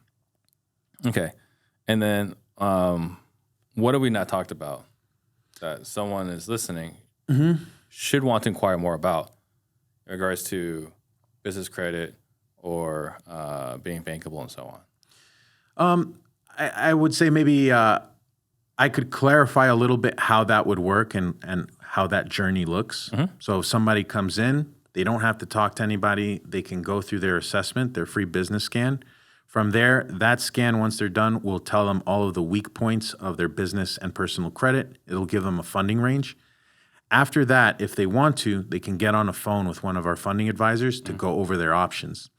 S2: Okay. And then what have we not talked about that someone is listening mm-hmm. should want to inquire more about in regards to business credit or being bankable and so on?
S1: I would say maybe I could clarify a little bit how that would work and how that journey looks. Mm-hmm. So if somebody comes in, They don't have to talk to anybody. They can go through their assessment, their free business scan. From there, that scan, once they're done, will tell them all of the weak points of their business and personal credit. It'll give them a funding range. After that, if they want to, they can get on a phone with one of our funding advisors to go over their options.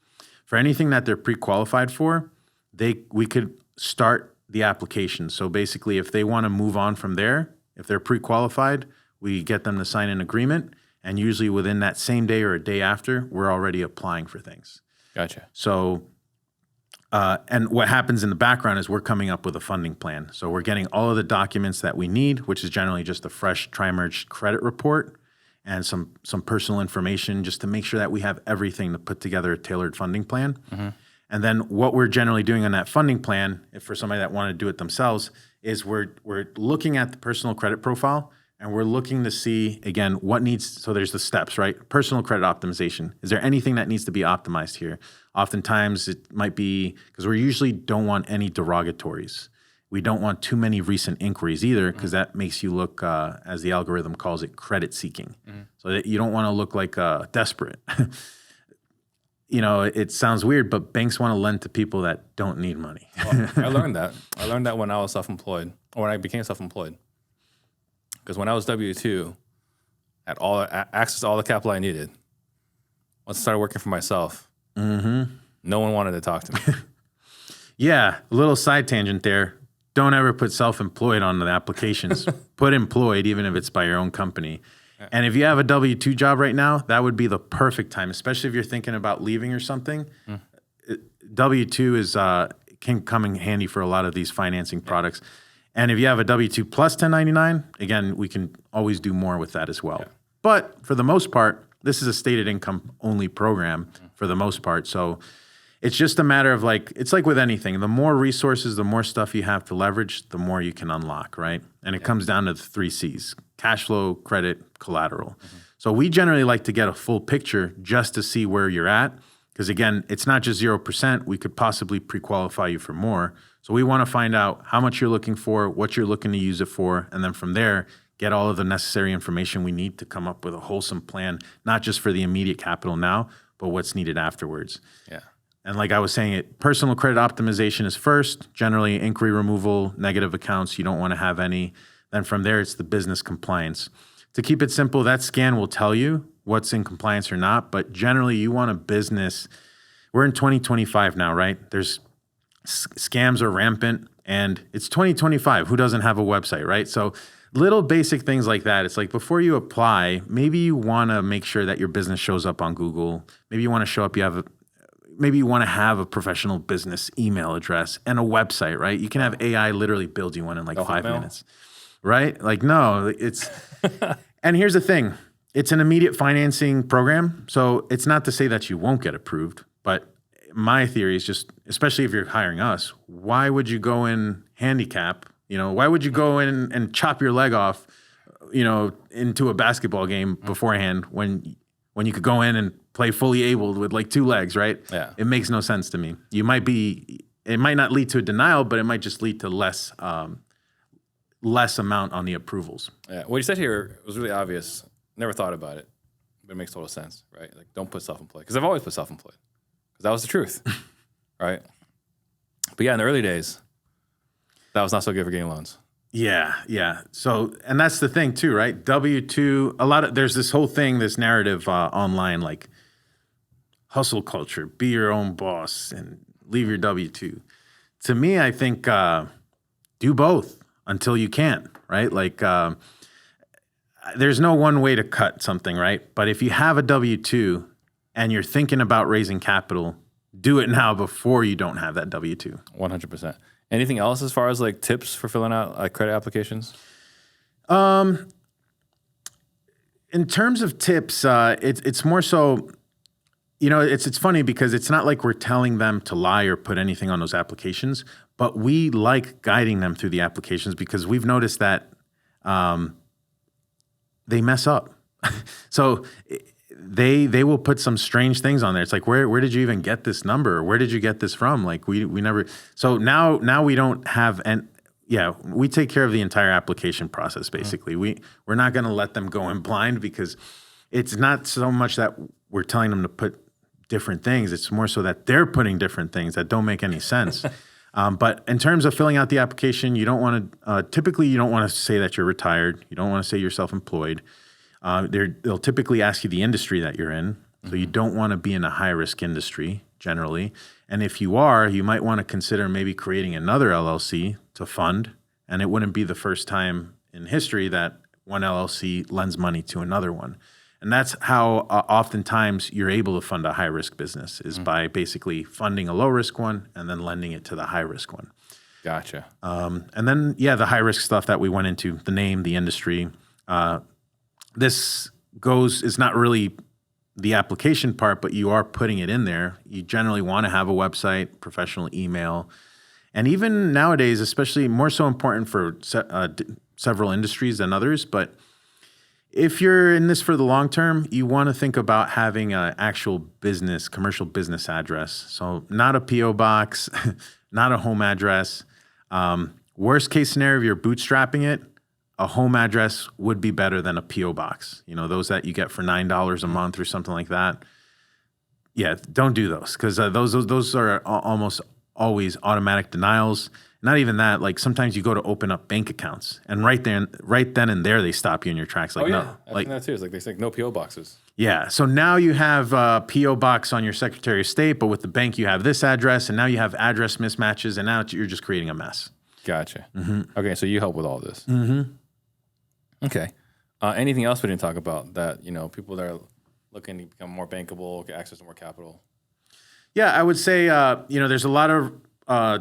S1: For anything that they're pre-qualified for, we could start the application. So basically, if they want to move on from there, if they're pre-qualified, we get them to sign an agreement, and usually within that same day or a day after, we're already applying for things.
S2: Gotcha.
S1: So, and what happens in the background is we're coming up with a funding plan. So we're getting all of the documents that we need, which is generally just a fresh tri-merged credit report and some personal information just to make sure that we have everything to put together a tailored funding plan. And then what we're generally doing on that funding plan, if for somebody that want to do it themselves, is we're looking at the personal credit profile and we're looking to see, again, what needs, so there's the steps, right? Personal credit optimization. Is there anything that needs to be optimized here? Oftentimes it might be, because we usually don't want any derogatories. We don't want too many recent inquiries either, because that makes you look, as the algorithm calls it, credit seeking. So that you don't want to look like desperate. You know, it sounds weird, but banks want to lend to people that don't need money.
S2: Well, I learned that. I learned that when I was self-employed, or when I became self-employed. Because when I was W-2, I had access to all the capital I needed. Once I started working for myself, no one wanted to talk to me.
S1: Yeah, a little side tangent there. Don't ever put self-employed on the applications. Put employed, even if it's by your own company. And if you have a W-2 job right now, that would be the perfect time, especially if you're thinking about leaving or something. W-2 can come in handy for a lot of these financing products. And if you have a W-2 plus 1099, again, we can always do more with that as well. But for the most part, this is a stated income only program for the most part. So it's just a matter of it's like with anything. The more resources, the more stuff you have to leverage, the more you can unlock, right? And it comes down to the 3 C's: cash flow, credit, collateral. So we generally like to get a full picture just to see where you're at. Because again, it's not just 0%. We could possibly pre-qualify you for more. So we want to find out how much you're looking for, what you're looking to use it for, and then from there, get all of the necessary information we need to come up with a wholesome plan, not just for the immediate capital now, but what's needed afterwards.
S2: Yeah.
S1: And like I was saying, personal credit optimization is first. Generally, inquiry removal, negative accounts, you don't want to have any. Then from there, it's the business compliance. To keep it simple, that scan will tell you what's in compliance or not, but generally you want a business. We're in 2025 now, right? There's scams are rampant, and it's 2025. Who doesn't have a website, right? So little basic things like that. It's like before you apply, maybe you want to make sure that your business shows up on Google. Maybe you want to show up, maybe you want to have a professional business email address and a website, right? You can have AI literally build you one in 5 minutes, right? No, it's, and here's the thing. It's an immediate financing program. So it's not to say that you won't get approved, but my theory is just, especially if you're hiring us, why would you go in handicap? Why would you go in and chop your leg off, into a basketball game beforehand when you could go in and play fully abled with 2 legs, right?
S2: Yeah.
S1: It makes no sense to me. It might not lead to a denial, but it might just lead to less amount on the approvals.
S2: Yeah. What you said here was really obvious. Never thought about it, but it makes total sense, right? Don't put self-employed, because I've always put self-employed, because that was the truth, right? But yeah, in the early days, that was not so good for getting loans.
S1: Yeah. So, and that's the thing too, right? W-2, there's this whole thing, this narrative online, hustle culture, be your own boss and leave your W-2. To me, I think do both until you can't, right? There's no one way to cut something, right? But if you have a W-2 and you're thinking about raising capital, do it now before you don't have that W-2.
S2: 100%. Anything else as far as tips for filling out credit applications?
S1: In terms of tips, it's more so, it's funny because it's not like we're telling them to lie or put anything on those applications, but we like guiding them through the applications because we've noticed that they mess up. So they will put some strange things on there. It's like, where did you even get this number? Where did you get this from? We never. So now we don't have we take care of the entire application process basically. We're not going to let them go in blind because it's not so much that we're telling them to put different things. It's more so that they're putting different things that don't make any sense. But in terms of filling out the application, you don't want to, typically you don't want to say that you're retired. You don't want to say you're self-employed. They'll typically ask you the industry that you're in. So you don't want to be in a high-risk industry generally. And if you are, you might want to consider maybe creating another LLC to fund. And it wouldn't be the first time in history that one LLC lends money to another one. And that's how oftentimes you're able to fund a high-risk business is by basically funding a low-risk one and then lending it to the high-risk one.
S2: Gotcha.
S1: And then, the high-risk stuff that we went into, the name, the industry. This is not really the application part, but you are putting it in there. You generally want to have a website, professional email. And even nowadays, especially more so important for several industries than others, but if you're in this for the long term, you want to think about having an actual business, commercial business address. So not a P.O. box, not a home address. Worst case scenario, if you're bootstrapping it, a home address would be better than a P.O. box. Those that you get for $9 a month or something like that. Yeah, don't do those because those are almost always automatic denials. Not even that, like sometimes you go to open up bank accounts and right then and there they stop you in your tracks. Like,
S2: I've seen that too. It's like they say no PO boxes.
S1: Yeah. So now you have a PO box on your Secretary of State, but with the bank you have this address, and now you have address mismatches, and now you're just creating a mess.
S2: Gotcha. Mm-hmm. Okay, so you help with all this. Mm-hmm. Okay. Anything else we didn't talk about that people that are looking to become more bankable, get access to more capital?
S1: Yeah, I would say there's a lot of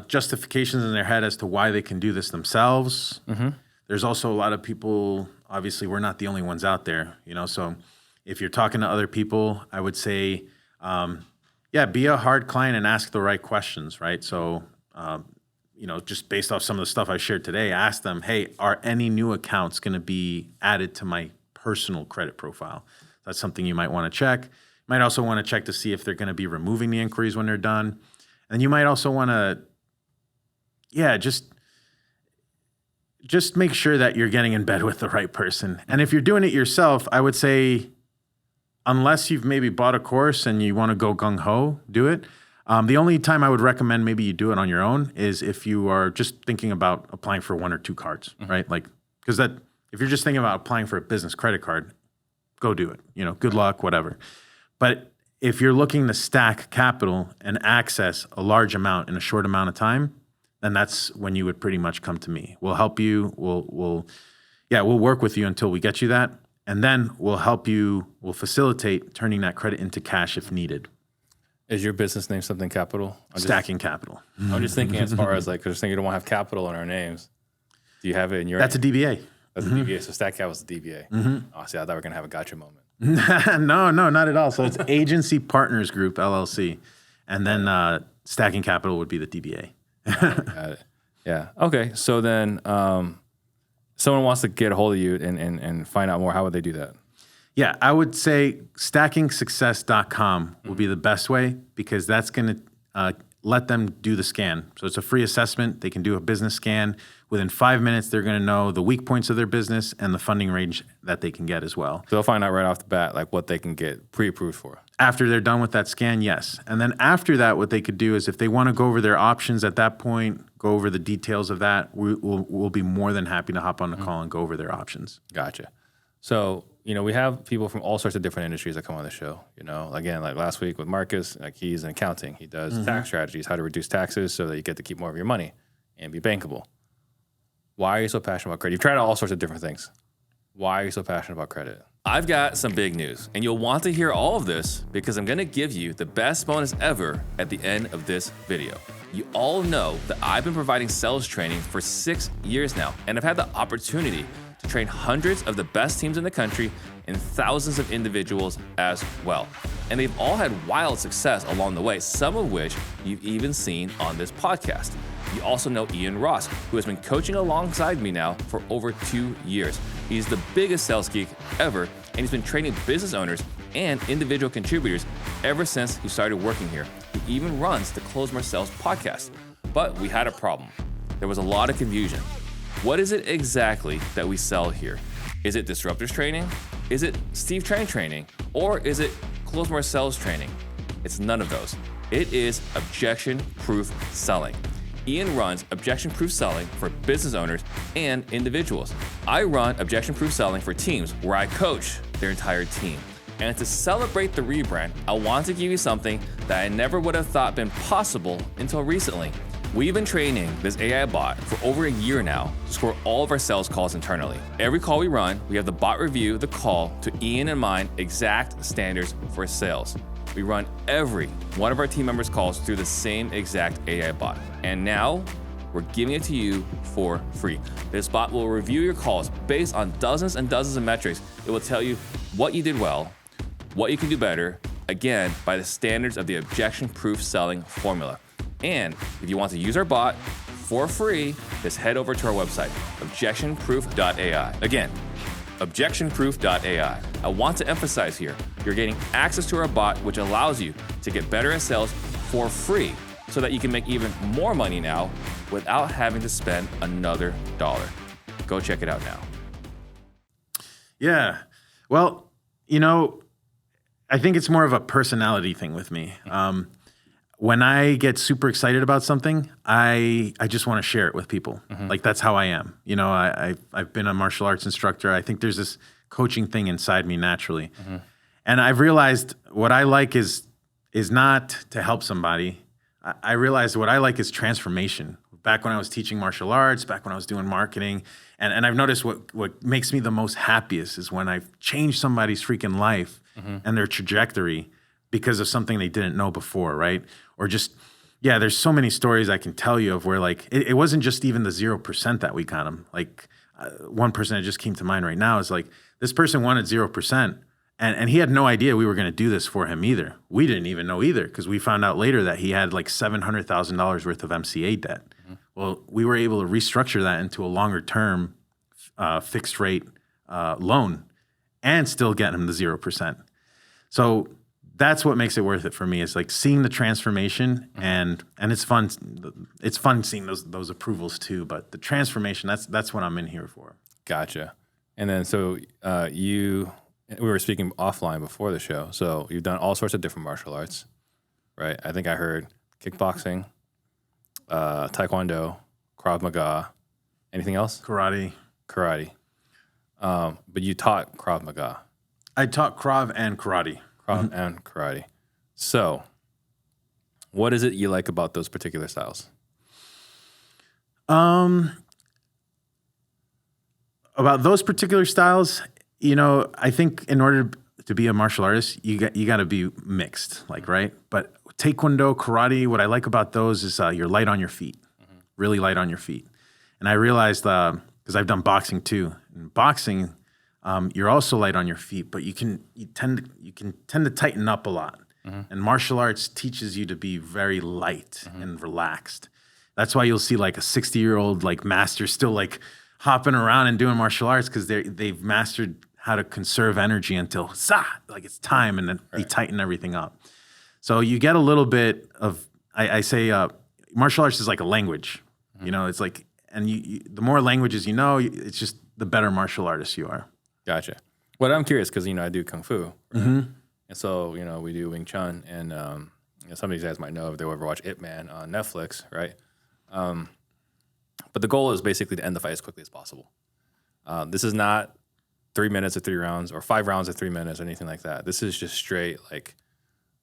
S1: justifications in their head as to why they can do this themselves. Mm-hmm. There's also a lot of people, obviously we're not the only ones out there, so if you're talking to other people, I would say, be a hard client and ask the right questions, right? So, just based off some of the stuff I shared today, ask them, hey, are any new accounts going to be added to my personal credit profile? That's something you might want to check. You might also want to check to see if they're going to be removing the inquiries when they're done. And you might also want to, just make sure that you're getting in bed with the right person. And if you're doing it yourself, I would say, unless you've maybe bought a course and you want to go gung-ho, do it. The only time I would recommend maybe you do it on your own is if you are just thinking about applying for one or two cards, right? Like, because if you're just thinking about applying for a business credit card, go do it. Good luck, whatever. But if you're looking to stack capital and access a large amount in a short amount of time, then that's when you would pretty much come to me. We'll help you. We'll work with you until we get you that. And then we'll help you, we'll facilitate turning that credit into cash if needed.
S2: Is your business name something capital?
S1: Stacking Capital.
S2: I'm just thinking as far as because you don't want to have capital in our names. Do you have it in your
S1: That's
S2: name?
S1: a DBA.
S2: That's a DBA. So Stack Capital is a DBA. Mm-hmm. Oh, see, I thought we were going to have a gotcha moment.
S1: No, not at all. So it's Agency Partners Group, LLC. And then Stacking Capital would be the DBA.
S2: Got it. Yeah. Okay. So then someone wants to get a hold of you and find out more. How would they do that?
S1: Yeah, I would say stackingsuccess.com will be the best way because that's going to let them do the scan. So it's a free assessment. They can do a business scan. Within 5 minutes, they're going to know the weak points of their business and the funding range that they can get as well.
S2: So they'll find out right off the bat like what they can get pre-approved for.
S1: After they're done with that scan, yes. And then after that, what they could do is if they want to go over their options at that point, go over the details of that, we'll be more than happy to hop on the call and go over their options.
S2: Gotcha. So, we have people from all sorts of different industries that come on the show. Again, like last week with Marcus, like he's in accounting. He does tax strategies, how to reduce taxes so that you get to keep more of your money and be bankable. Why are you so passionate about credit? You've tried all sorts of different things. Why are you so passionate about credit? I've got some big news, and you'll want to hear all of this because I'm going to give you the best bonus ever at the end of this video. You all know that I've been providing sales training for 6 years now, and I've had the opportunity to train hundreds of the best teams in the country and thousands of individuals as well. And they've all had wild success along the way, some of which you've even seen on this podcast. You also know Ian Ross, who has been coaching alongside me now for over 2 years. He's the biggest sales geek ever, and he's been training business owners and individual contributors ever since he started working here. He even runs the Close More Sales podcast. But we had a problem. There was a lot of confusion. What is it exactly that we sell here? Is it Disruptors training? Is it Steve Trang training? Or is it Close More Sales training? It's none of those. It is objection-proof selling. Ian runs objection-proof selling for business owners and individuals. I run objection-proof selling for teams where I coach their entire team. And to celebrate the rebrand, I want to give you something that I never would have thought been possible until recently. We've been training this AI bot for over a year now to score all of our sales calls internally. Every call we run, we have the bot review the call to Ian and mine exact standards for sales. We run every one of our team members' calls through the same exact AI bot. And now we're giving it to you for free. This bot will review your calls based on dozens and dozens of metrics. It will tell you what you did well, what you can do better, again, by the standards of the objection-proof selling formula. And if you want to use our bot for free, just head over to our website, objectionproof.ai. Again, objectionproof.ai. I want to emphasize here, you're getting access to our bot, which allows you to get better at sales for free so that you can make even more money now without having to spend another dollar. Go check it out now.
S1: Yeah. Well, I think it's more of a personality thing with me. When I get super excited about something, I just want to share it with people. Like that's how I am. I've been a martial arts instructor. I think there's this coaching thing inside me naturally. And I've realized what I like is not to help somebody. I realized what I like is transformation. Back when I was teaching martial arts, back when I was doing marketing, and I've noticed what makes me the most happiest is when I've changed somebody's freaking life and their trajectory because of something they didn't know before, right? Or just, there's so many stories I can tell you of where like, it wasn't just even the 0% that we got them. Like one person that just came to mind right now is like, this person wanted 0%. And he had no idea we were going to do this for him either. We didn't even know either because we found out later that he had like $700,000 worth of MCA debt. Well, we were able to restructure that into a longer term fixed rate loan and still get him the 0%. So that's what makes it worth it for me is like seeing the transformation and it's fun. It's fun seeing those approvals too, but the transformation, that's what I'm in here for.
S2: Gotcha. And then so we were speaking offline before the show. So you've done all sorts of different martial arts, right? I think I heard kickboxing, taekwondo, Krav Maga. Anything else?
S1: Karate.
S2: But you taught Krav Maga.
S1: I taught Krav and karate.
S2: And karate. So what is it you like about those particular styles?
S1: About those particular styles, I think in order to be a martial artist, you got to be mixed, like, right? But taekwondo, karate, what I like about those is you're light on your feet, really light on your feet. And I realized, because I've done boxing too, in boxing, you're also light on your feet, but you can tend to tighten up a lot. And martial arts teaches you to be very light and relaxed. That's why you'll see like a 60-year-old like master still like hopping around and doing martial arts because they've mastered how to conserve energy until like it's time, and then they tighten everything up. So you get a little bit of I say martial arts is like a language. It's like, and the more languages it's just the better martial artist you are.
S2: Gotcha. Well, I'm curious because, I do Kung Fu. Right? And so, we do Wing Chun. And some of these guys might know if they ever watch Ip Man on Netflix, right? But the goal is basically to end the fight as quickly as possible. This is not 3 minutes or 3 rounds or 5 rounds or 3 minutes or anything like that. This is just straight like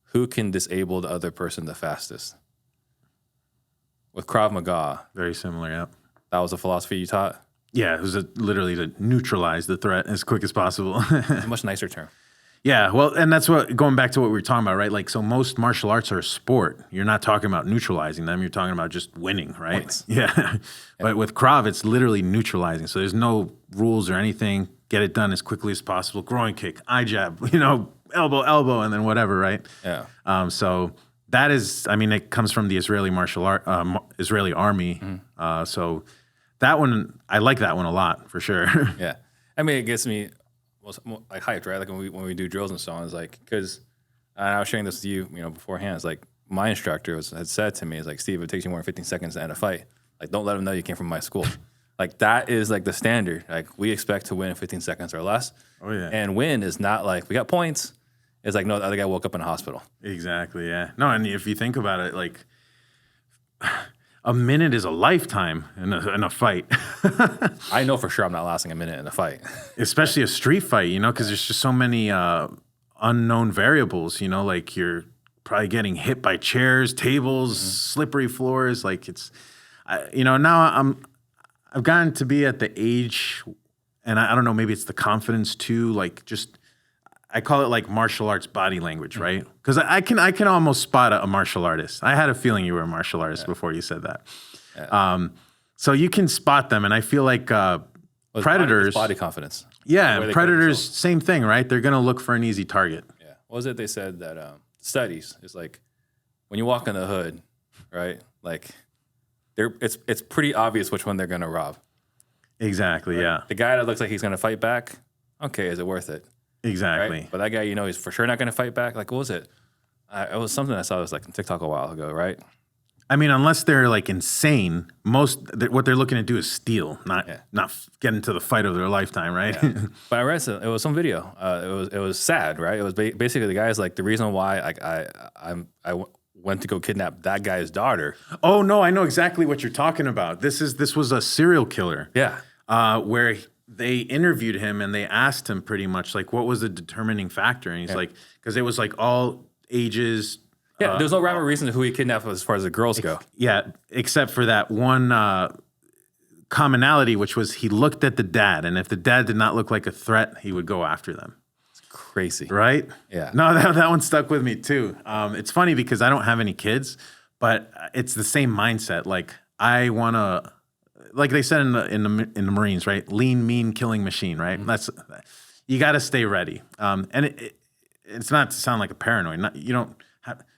S2: who can disable the other person the fastest. With Krav Maga.
S1: Very similar, yeah.
S2: That was a philosophy you taught?
S1: Yeah, it was literally to neutralize the threat as quick as possible.
S2: It's a much nicer term.
S1: Yeah, well, and that's going back to what we were talking about, right? Like, so most martial arts are a sport. You're not talking about neutralizing them. You're talking about just winning, right?
S2: Points.
S1: Yeah. But with Krav, it's literally neutralizing. So there's no rules or anything. Get it done as quickly as possible. Groin kick, eye jab, elbow, and then whatever, right?
S2: Yeah.
S1: So that is, it comes from the Israeli Israeli army. So that one, I like that one a lot, for sure.
S2: Yeah. It gets me like hyped, right? Like when we do drills and so on, it's like, because I was sharing this with you, beforehand. It's like my instructor had said to me, it's like, Steve, it takes you more than 15 seconds to end a fight. Like, don't let them know you came from my school. Like that is like the standard. Like we expect to win in 15 seconds or less.
S1: Oh, yeah.
S2: And win is not like we got points. It's like, no, the other guy woke up in a hospital.
S1: Exactly, yeah. No, and if you think about it, like a minute is a lifetime in a fight.
S2: I know for sure I'm not lasting a minute in a fight.
S1: Especially a street fight, because there's just so many unknown variables, like you're probably getting hit by chairs, tables, slippery floors. Like now I've gotten to be at the age, and I don't know, maybe it's the confidence too, like just, I call it like martial arts body language, right? Because I can almost spot a martial artist. I had a feeling you were a martial artist before you said that. Yeah. So you can spot them, and I feel like predators,
S2: body confidence.
S1: Yeah, predators, same thing, right? They're gonna look for an easy target.
S2: Yeah. What was it they said that studies is like when you walk in the hood, right? Like it's pretty obvious which one they're gonna rob.
S1: Exactly.
S2: Right?
S1: Yeah.
S2: The guy that looks like he's gonna fight back. Okay, is it worth it?
S1: Exactly.
S2: Right? But that guy, he's for sure not going to fight back. Like, what was it? It was something I saw. It was like on TikTok a while ago, right?
S1: I mean, unless they're like insane, what they're looking to do is steal, not get into the fight of their lifetime, right?
S2: Yeah. But I read it was some video. It was sad, right? It was basically the guy's like the reason why I went to go kidnap that guy's daughter.
S1: Oh no, I know exactly what you're talking about. This was a serial killer.
S2: Yeah.
S1: Where they interviewed him and they asked him pretty much like what was the determining factor, and he's like, because it was like all ages.
S2: Yeah, there's no rhyme or reason to who he kidnapped as far as the girls go.
S1: Yeah, except for that one commonality, which was he looked at the dad, and if the dad did not look like a threat, he would go after them.
S2: It's crazy,
S1: right?
S2: Yeah.
S1: No, that one stuck with me too. It's funny because I don't have any kids, but it's the same mindset. Like I want to. Like they said in the Marines, right? Lean, mean, killing machine, right? Mm-hmm. You got to stay ready. And it's not to sound like a paranoid.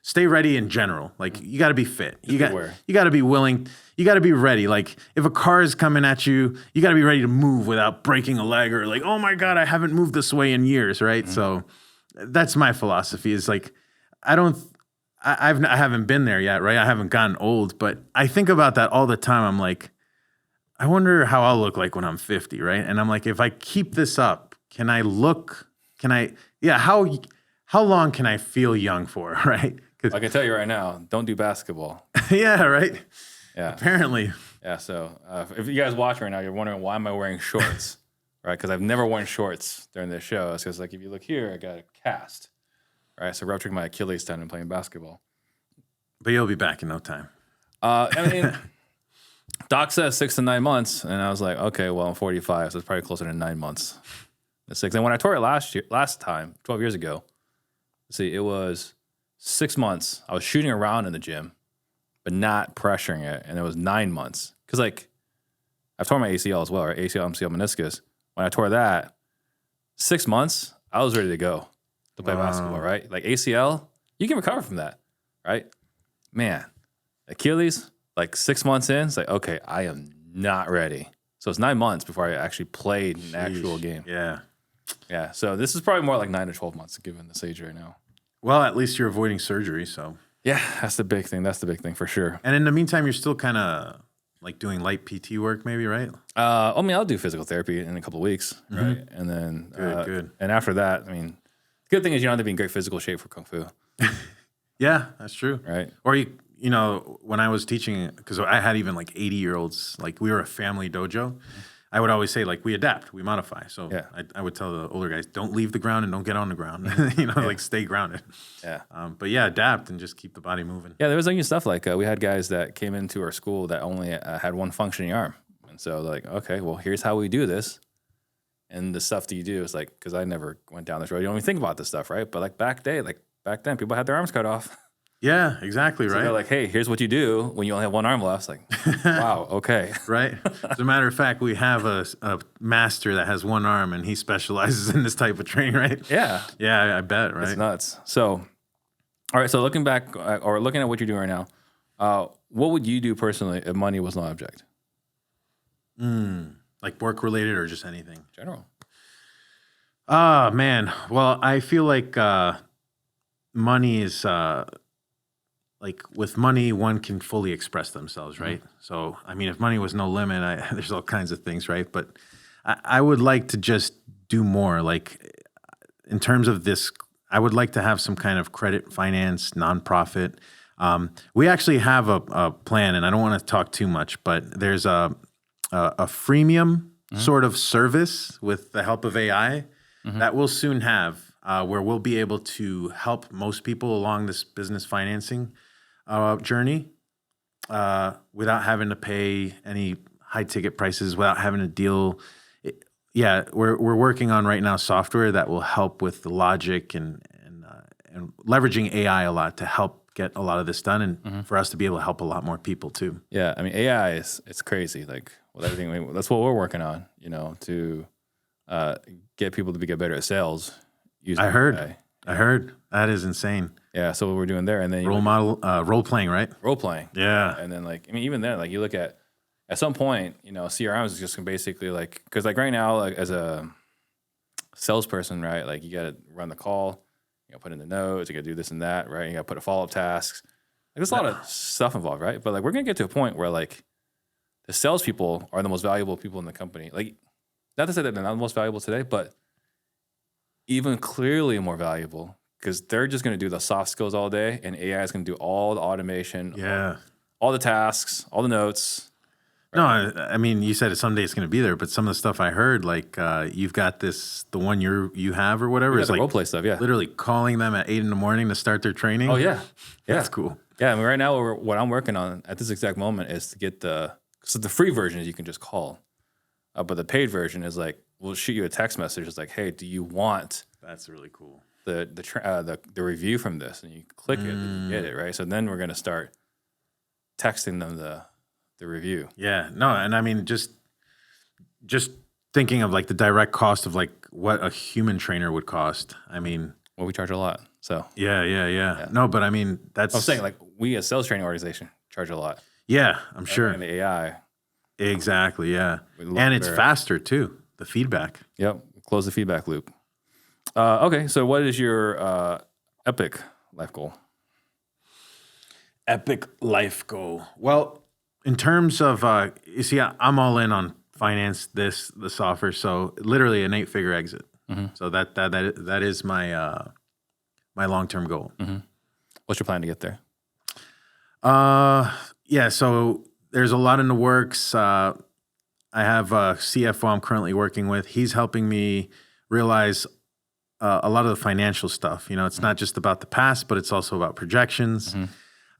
S1: Stay ready in general. Like you got to be fit. You got to be willing. You got to be ready. Like if a car is coming at you, you got to be ready to move without breaking a leg or like, oh my God, I haven't moved this way in years, right? Mm-hmm. So that's my philosophy. Is like I haven't been there yet, right? I haven't gotten old, but I think about that all the time. I'm like, I wonder how I'll look like when I'm 50, right? And I'm like, if I keep this up, how long can I feel young for, right?
S2: I can tell you right now, don't do basketball.
S1: Yeah, right?
S2: Yeah.
S1: Apparently.
S2: Yeah, so if you guys watch right now, you're wondering why am I wearing shorts, right? Because I've never worn shorts during this show. It's because like if you look here, I got a cast, right? So rupturing my Achilles tendon playing basketball.
S1: But you'll be back in no time.
S2: I mean... Doc says 6 to 9 months, and I was like, okay, well, I'm 45, so it's probably closer to 9 months. It's 6. And when I tore it last time, 12 years ago, it was 6 months. I was shooting around in the gym, but not pressuring it, and it was 9 months. Because, like, I've torn my ACL as well, right? ACL, MCL, meniscus. When I tore that, 6 months, I was ready to go to play basketball, right? Like, ACL, you can recover from that, right? Man, Achilles... Like 6 months in, it's like, okay, I am not ready. So it's 9 months before I actually played an actual game.
S1: Yeah.
S2: Yeah. So this is probably more like 9 to 12 months given this age right now.
S1: Well, at least you're avoiding surgery, so.
S2: Yeah, that's the big thing. That's the big thing for sure.
S1: And in the meantime, you're still kind of like doing light PT work maybe, right?
S2: I mean, I'll do physical therapy in a couple of weeks, right? And then.
S1: Good.
S2: And after that, I mean, the good thing is you don't have to be in great physical shape for Kung Fu.
S1: Yeah, that's true.
S2: Right.
S1: Or when I was teaching, because I had even like 80-year-olds, like we were a family dojo, I would always say like we adapt, we modify. So yeah. I would tell the older guys, don't leave the ground and don't get on the ground, like stay grounded.
S2: Yeah.
S1: But yeah, adapt and just keep the body moving.
S2: Yeah, there was new stuff like we had guys that came into our school that only had one functioning arm. And so like, okay, well, here's how we do this. And the stuff that you do is like, because I never went down this road. You don't even think about this stuff, right? But like back then, people had their arms cut off.
S1: Yeah, exactly,
S2: So
S1: right?
S2: they're like, hey, here's what you do when you only have one arm left. It's like, wow, okay.
S1: Right? As a matter of fact, we have a master that has one arm, and he specializes in this type of training, right?
S2: Yeah.
S1: Yeah, I bet, right?
S2: It's nuts. So, all right, so looking back, or looking at what you're doing right now, what would you do personally if money was no object?
S1: Like work-related or just anything?
S2: General.
S1: Man. Well, I feel like money is... like with money, one can fully express themselves, right? So, I mean, if money was no limit, there's all kinds of things, right? But I would like to just do more. Like in terms of this, I would like to have some kind of credit finance nonprofit. We actually have a plan, and I don't want to talk too much, but there's a freemium sort of service with the help of AI that we'll soon have, where we'll be able to help most people along this business financing journey without having to pay any high ticket prices, without having to deal. We're working on right now software that will help with the logic and leveraging AI a lot to help get a lot of this done, and for us to be able to help a lot more people too.
S2: Yeah, I mean AI it's crazy. Like with everything, that's what we're working on. To get people to get better at sales. Using
S1: I heard.
S2: AI.
S1: I heard that is insane.
S2: Yeah, so what we're doing there, and then
S1: Role playing, right?
S2: role playing.
S1: Yeah.
S2: And then even then, you look at some point, CRM is just basically because right now, as a salesperson, right, you got to run the call, you got to put in the notes, you got to do this and that, right? You got to put a follow up tasks. There's a lot of stuff involved, right? But we're gonna get to a point where the salespeople are the most valuable people in the company. Not to say that they're not the most valuable today, but even clearly more valuable because they're just going to do the soft skills all day, and AI is going to do all the automation, all the tasks, all the notes. Right?
S1: No, I mean, you said someday it's going to be there, but some of the stuff I heard, you've got the one you have or whatever, is
S2: role play stuff. Yeah,
S1: literally calling them at 8 a.m. to start their training.
S2: Oh yeah,
S1: That's cool.
S2: Yeah, I mean, right now what I'm working on at this exact moment is to get the free version is you can just call, but the paid version is we'll shoot you a text message. It's hey, do you want?
S1: That's really cool.
S2: The review from this, and you click it and you get it, right? So then we're gonna start texting them the review.
S1: Yeah, no, and I mean just thinking of the direct cost of what a human trainer would cost. I mean,
S2: well, we charge a lot, so
S1: yeah. No, but I mean that's.
S2: I'm saying we as sales training organization charge a lot.
S1: Yeah, I'm sure.
S2: And the AI.
S1: Exactly. Yeah, and it's faster too. The feedback.
S2: Yep. Close the feedback loop. Okay, so what is your epic life goal?
S1: Epic life goal. Well, in terms of, you see, I'm all in on finance, the software. So literally an 8-figure exit. So that is my my long-term goal.
S2: What's your plan to get there?
S1: Yeah. So there's a lot in the works. I have a CFO I'm currently working with. He's helping me realize a lot of the financial stuff. It's not just about the past, but it's also about projections,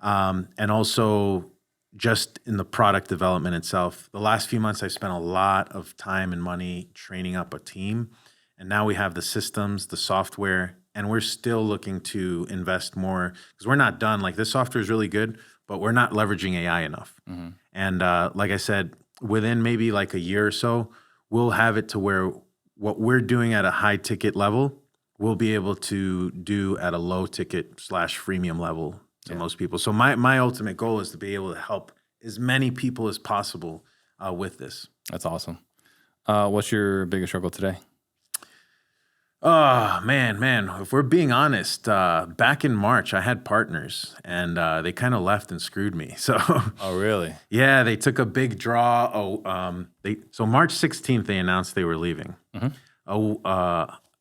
S1: and also just in the product development itself. The last few months, I've spent a lot of time and money training up a team, and now we have the systems, the software, and we're still looking to invest more because we're not done. This software is really good, but we're not leveraging AI enough. And like I said, within maybe a year or so, we'll have it to where what we're doing at a high ticket level, we'll be able to do at a low ticket / freemium level to most people. So my ultimate goal is to be able to help as many people as possible with this.
S2: That's awesome. What's your biggest struggle today?
S1: Oh, man. If we're being honest, back in March, I had partners and they kind of left and screwed me. So,
S2: Oh, really?
S1: yeah, they took a big draw. So March 16th, they announced they were leaving.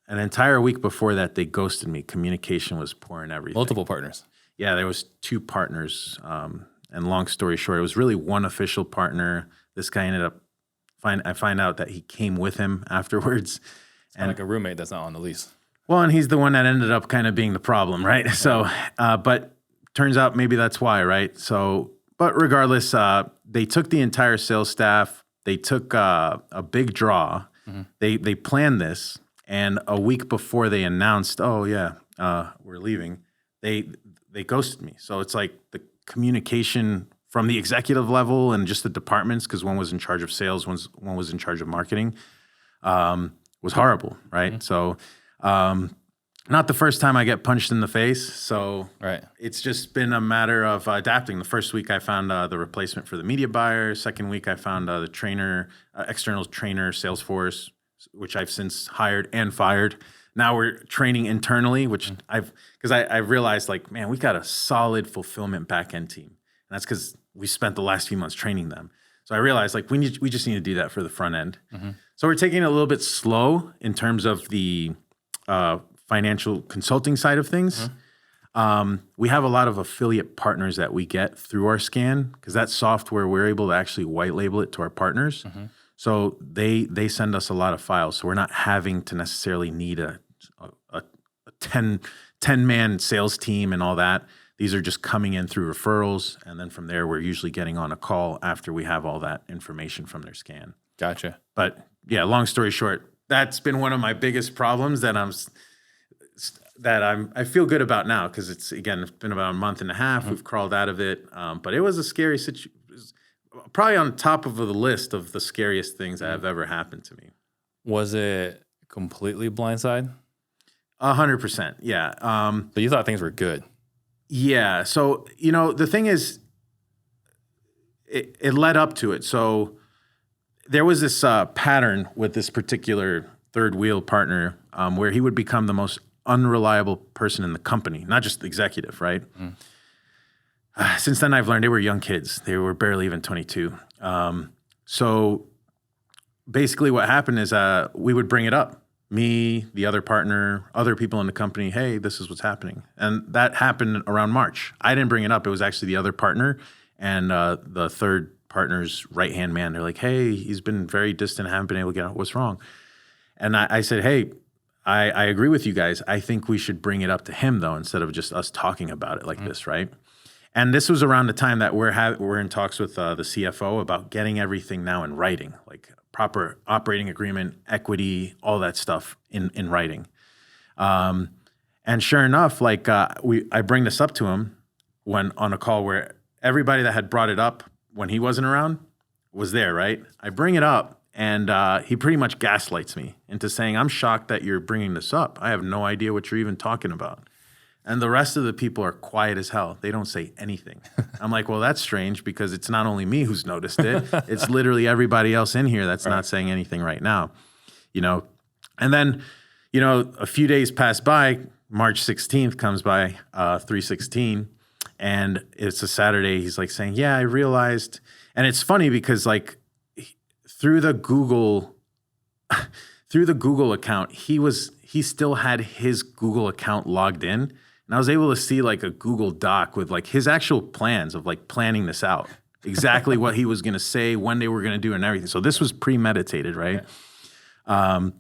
S1: An entire week before that, they ghosted me. Communication was poor and everything.
S2: Multiple partners.
S1: Yeah, there was 2 partners. And long story short, it was really one official partner. This guy ended up, I find out that he came with him afterwards.
S2: And like a roommate that's not on the lease.
S1: Well, and he's the one that ended up kind of being the problem, right? So, but turns out maybe that's why, right? So, but regardless, they took the entire sales staff. They took a big draw. They planned this, and a week before they announced, oh yeah, we're leaving, they ghosted me. So it's the communication from the executive level and just the departments, because one was in charge of sales, one was in charge of marketing, was horrible, right? So not the first time I get punched in the face. So it's just been a matter of adapting. The first week I found the replacement for the media buyer. Second week I found the trainer, external trainer, Salesforce, which I've since hired and fired. now we're training internally, which because I realized like, man, we got a solid fulfillment back-end team. And that's because we spent the last few months training them. So I realized like we just need to do that for the front end. So we're taking it a little bit slow in terms of the financial consulting side of things. We have a lot of affiliate partners that we get through our scan because that software, we're able to actually white label it to our partners. So they send us a lot of files. So we're not having to necessarily need a 10-man sales team and all that. These are just coming in through referrals. And then from there, we're usually getting on a call after we have all that information from their scan.
S2: Gotcha.
S1: But yeah, long story short, that's been one of my biggest problems that I feel good about now because it's been about a month and a half. We've crawled out of it. But it was a scary situation. Probably on top of the list of the scariest things that have ever happened to me.
S2: Was it completely blindside?
S1: 100%. Yeah.
S2: So you thought things were good.
S1: Yeah. So, the thing is, it led up to it. So there was this pattern with this particular third wheel partner where he would become the most unreliable person in the company, not just the executive, right? Since then, I've learned they were young kids. They were barely even 22. So basically what happened is we would bring it up. Me, the other partner, other people in the company, hey, this is what's happening. And that happened around March. I didn't bring it up. It was actually the other partner and the third partner's right-hand man. They're like, hey, he's been very distant. Haven't been able to get out. What's wrong? And I said, hey, I agree with you guys. I think we should bring it up to him, though, instead of just us talking about it like this, right? And this was around the time that we're in talks with the CFO about getting everything now in writing, like proper operating agreement, equity, all that stuff in writing. And sure enough, like I bring this up to him when on a call where everybody that had brought it up when he wasn't around was there, right? I bring it up and he pretty much gaslights me into saying, I'm shocked that you're bringing this up. I have no idea what you're even talking about. And the rest of the people are quiet as hell. They don't say anything. I'm like, well, that's strange because it's not only me who's noticed it. It's literally everybody else in here that's not saying anything right now, And then, a few days pass by. March 16th comes by, 3/16, and it's a Saturday. He's like saying, yeah, I realized. And it's funny because like through the Google account, he still had his Google account logged in. And I was able to see like a Google Doc with like his actual plans of like planning this out, exactly what he was going to say, when they were going to do and everything. So this was premeditated, right? Yeah,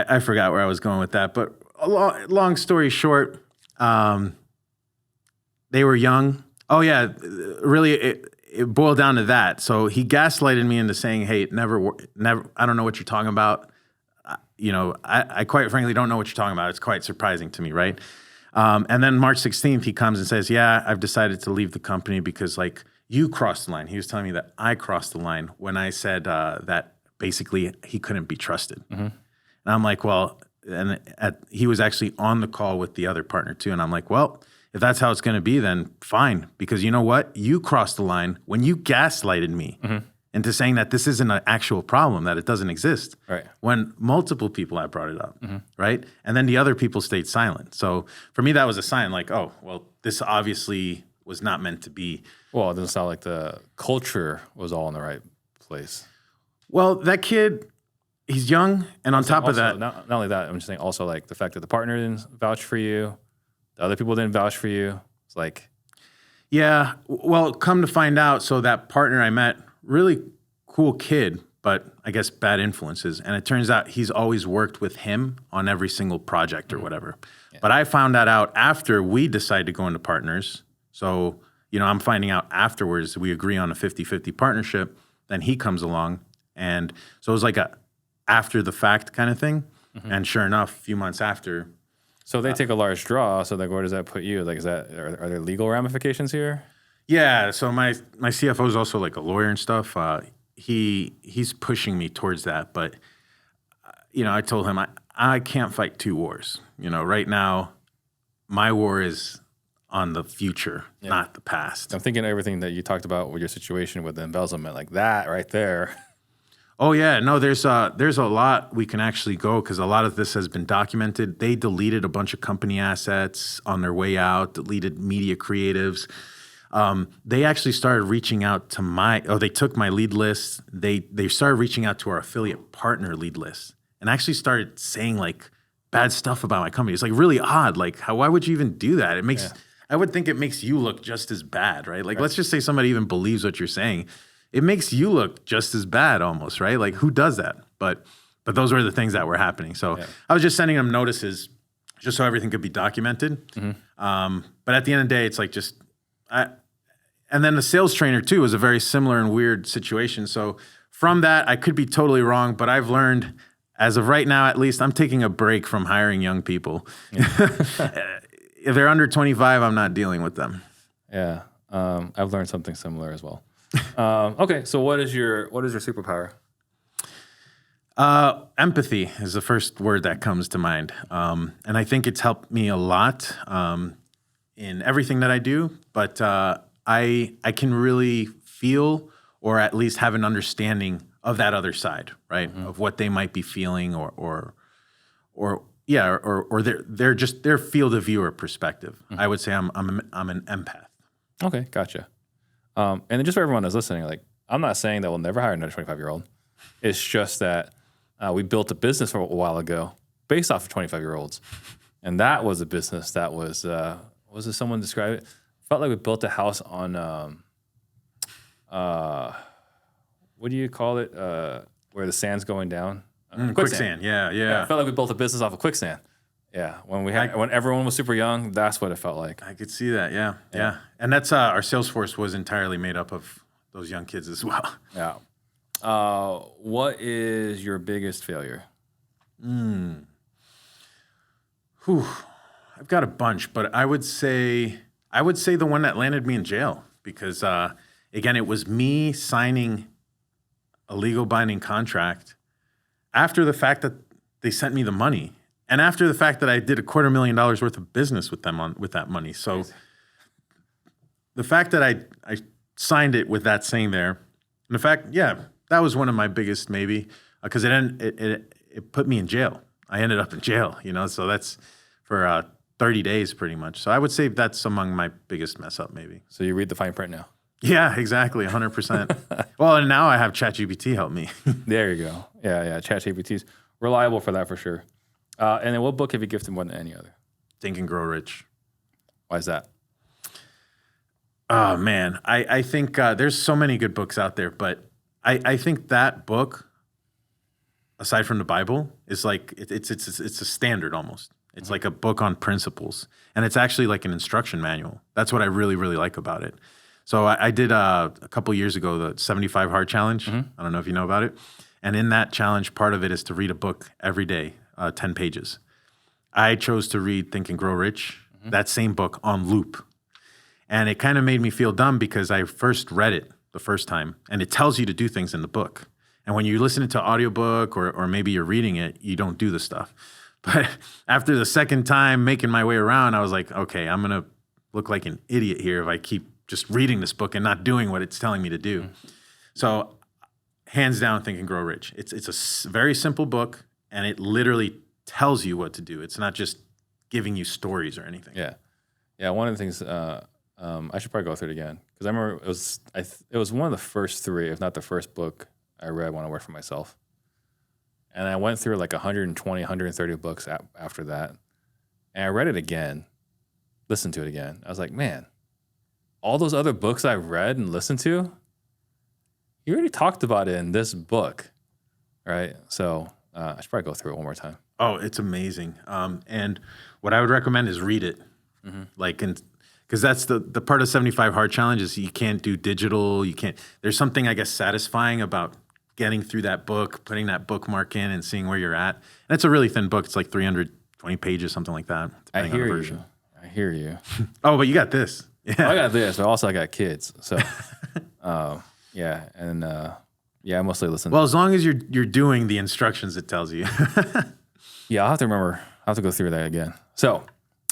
S1: I forgot where I was going with that. But long story short, they were young. Oh yeah, really it boiled down to that. So he gaslighted me into saying, hey, never, I don't know what you're talking about. I quite frankly don't know what you're talking about. It's quite surprising to me, right? And then March 16th, he comes and says, yeah, I've decided to leave the company because like you crossed the line. He was telling me that I crossed the line when I said that basically he couldn't be trusted. And I'm like, well, he was actually on the call with the other partner too. And I'm like, well, if that's how it's going to be, then fine. Because you know what? You crossed the line when you gaslighted me into saying that this isn't an actual problem, that it doesn't exist.
S2: Right.
S1: When multiple people have brought it up, right? And then the other people stayed silent. So for me, that was a sign like, oh, well, this obviously was not meant to be.
S2: Well, it doesn't sound like the culture was all in the right place.
S1: Well, that kid, he's young. And on top of that.
S2: Not only that, I'm just saying also like the fact that the partner didn't vouch for you, the other people didn't vouch for you. It's like.
S1: Yeah. Well, come to find out, so that partner I met, really cool kid, but I guess bad influences. And it turns out he's always worked with him on every single project or whatever. Yeah. But I found that out after we decided to go into partners. So, I'm finding out afterwards we agree on a 50-50 partnership. Then he comes along. And so it was like a after the fact kind of thing. And sure enough, a few months after.
S2: So they take a large draw. So like, where does that put you? Like, are there legal ramifications here?
S1: Yeah, so my CFO is also like a lawyer and stuff. He's pushing me towards that, but I told him I can't fight two wars. Right now, my war is on the future, not the past.
S2: I'm thinking everything that you talked about with your situation with the embezzlement, like that right there.
S1: Oh yeah, no, there's a lot we can actually go because a lot of this has been documented. They deleted a bunch of company assets on their way out, deleted media creatives. They actually started reaching out to they took my lead list. They started reaching out to our affiliate partner lead list and actually started saying like bad stuff about my company. It's like really odd. Like why would you even do that? I would think it makes you look just as bad, right? Like let's just say somebody even believes what you're saying. It makes you look just as bad almost, right? Like who does that? But those were the things that were happening. So I was just sending them notices just so everything could be documented. But at the end of the day, it's like and then the sales trainer too is a very similar and weird situation. So from that, I could be totally wrong, but I've learned as of right now, at least I'm taking a break from hiring young people. If they're under 25, I'm not dealing with them.
S2: Yeah. I've learned something similar as well. Okay, so what is your superpower?
S1: Empathy is the first word that comes to mind, and I think it's helped me a lot in everything that I do. But I can really feel, or at least have an understanding of that other side, right? Of what they might be feeling, or their field of view or perspective. I would say I'm an empath.
S2: Okay, gotcha. And then just for everyone that's listening, like I'm not saying that we'll never hire another 25-year-old. It's just that we built a business for a while ago based off of 25-year-olds, and that was a business that was it someone describe it? Felt like we built a house on what do you call it? Where the sand's going down?
S1: Quicksand. Yeah.
S2: It felt like we built a business off of quicksand. Yeah, when everyone was super young, that's what it felt like.
S1: I could see that. Yeah. And that's our sales force was entirely made up of those young kids as well.
S2: Yeah. What is your biggest failure?
S1: I've got a bunch, but I would say the one that landed me in jail because again, it was me signing a legal binding contract after the fact that they sent me the money. And after the fact that I did $250,000 worth of business with them with that money. So the fact that I signed it with that saying there, and the fact, that was one of my biggest maybe, because it put me in jail. I ended up in jail, so that's for 30 days pretty much. So I would say that's among my biggest mess up maybe.
S2: So you read the fine print now.
S1: Yeah, exactly, 100%. Well, and now I have ChatGPT help me.
S2: There you go. Yeah, ChatGPT's reliable for that for sure. And then what book have you gifted more than any other?
S1: Think and Grow Rich.
S2: Why is that?
S1: Oh, man. I think there's so many good books out there, but I think that book, aside from the Bible, is like, it's a standard almost. It's like a book on principles. And it's actually like an instruction manual. That's what I really, really like about it. So I did a couple years ago, the 75 Hard Challenge. I don't know if you know about it. And in that challenge, part of it is to read a book every day. 10 pages. I chose to read Think and Grow Rich, that same book on loop. And it kind of made me feel dumb because I first read it the first time and it tells you to do things in the book. And when you listen to audiobook or maybe you're reading it, you don't do the stuff. But after the second time making my way around, I was like, okay, I'm going to look like an idiot here if I keep just reading this book and not doing what it's telling me to do. So hands down, Think and Grow Rich. It's a very simple book. And it literally tells you what to do. It's not just giving you stories or anything.
S2: Yeah. One of the things I should probably go through it again because I remember it was one of the first three, if not the first book I read when I worked for myself. And I went through like 120, 130 books after that, and I read it again, listened to it again. I was like, man, all those other books I read and listened to, you already talked about it in this book, right? So. I should probably go through it one more time.
S1: Oh, it's amazing. And what I would recommend is read it. Because that's the part of 75 Hard Challenge is you can't do digital. There's something, I guess, satisfying about getting through that book, putting that bookmark in and seeing where you're at. And it's a really thin book. It's like 320 pages, something like that.
S2: I hear you.
S1: Oh, but you got this. Yeah.
S2: I got this, but also I got kids. So, I mostly listen.
S1: Well, as long as you're doing the instructions it tells you.
S2: Yeah, I'll have to remember. I'll have to go through that again. So,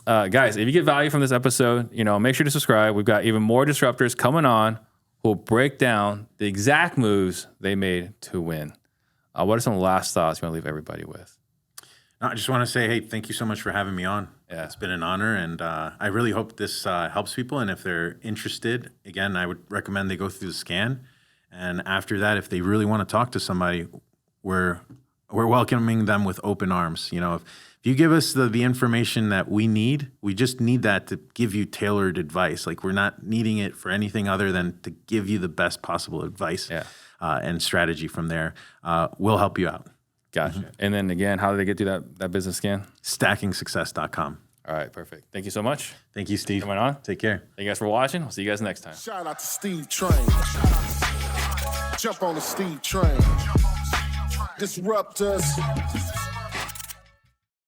S2: guys, if you get value from this episode, make sure to subscribe. We've got even more disruptors coming on who will break down the exact moves they made to win. What are some last thoughts you want to leave everybody with?
S1: No, I just want to say, hey, thank you so much for having me on.
S2: Yeah.
S1: It's been an honor, and I really hope this helps people. And if they're interested, again, I would recommend they go through the scan. And after that, if they really want to talk to somebody, we're welcoming them with open arms. You know, if you give us the information that we need, we just need that to give you tailored advice. Like, we're not needing it for anything other than to give you the best possible advice and strategy from there. We'll help you out.
S2: Gotcha. Mm-hmm. And then again, how do they get through that business scan?
S1: StackingSuccess.com.
S2: All right, perfect. Thank you so much.
S1: Thank you, Steve.
S2: Coming on.
S1: Take care.
S2: Thank you guys for watching. We'll see you guys next time.
S3: Shout out to Steve Trang. Jump on the Steve Trang. Disruptors.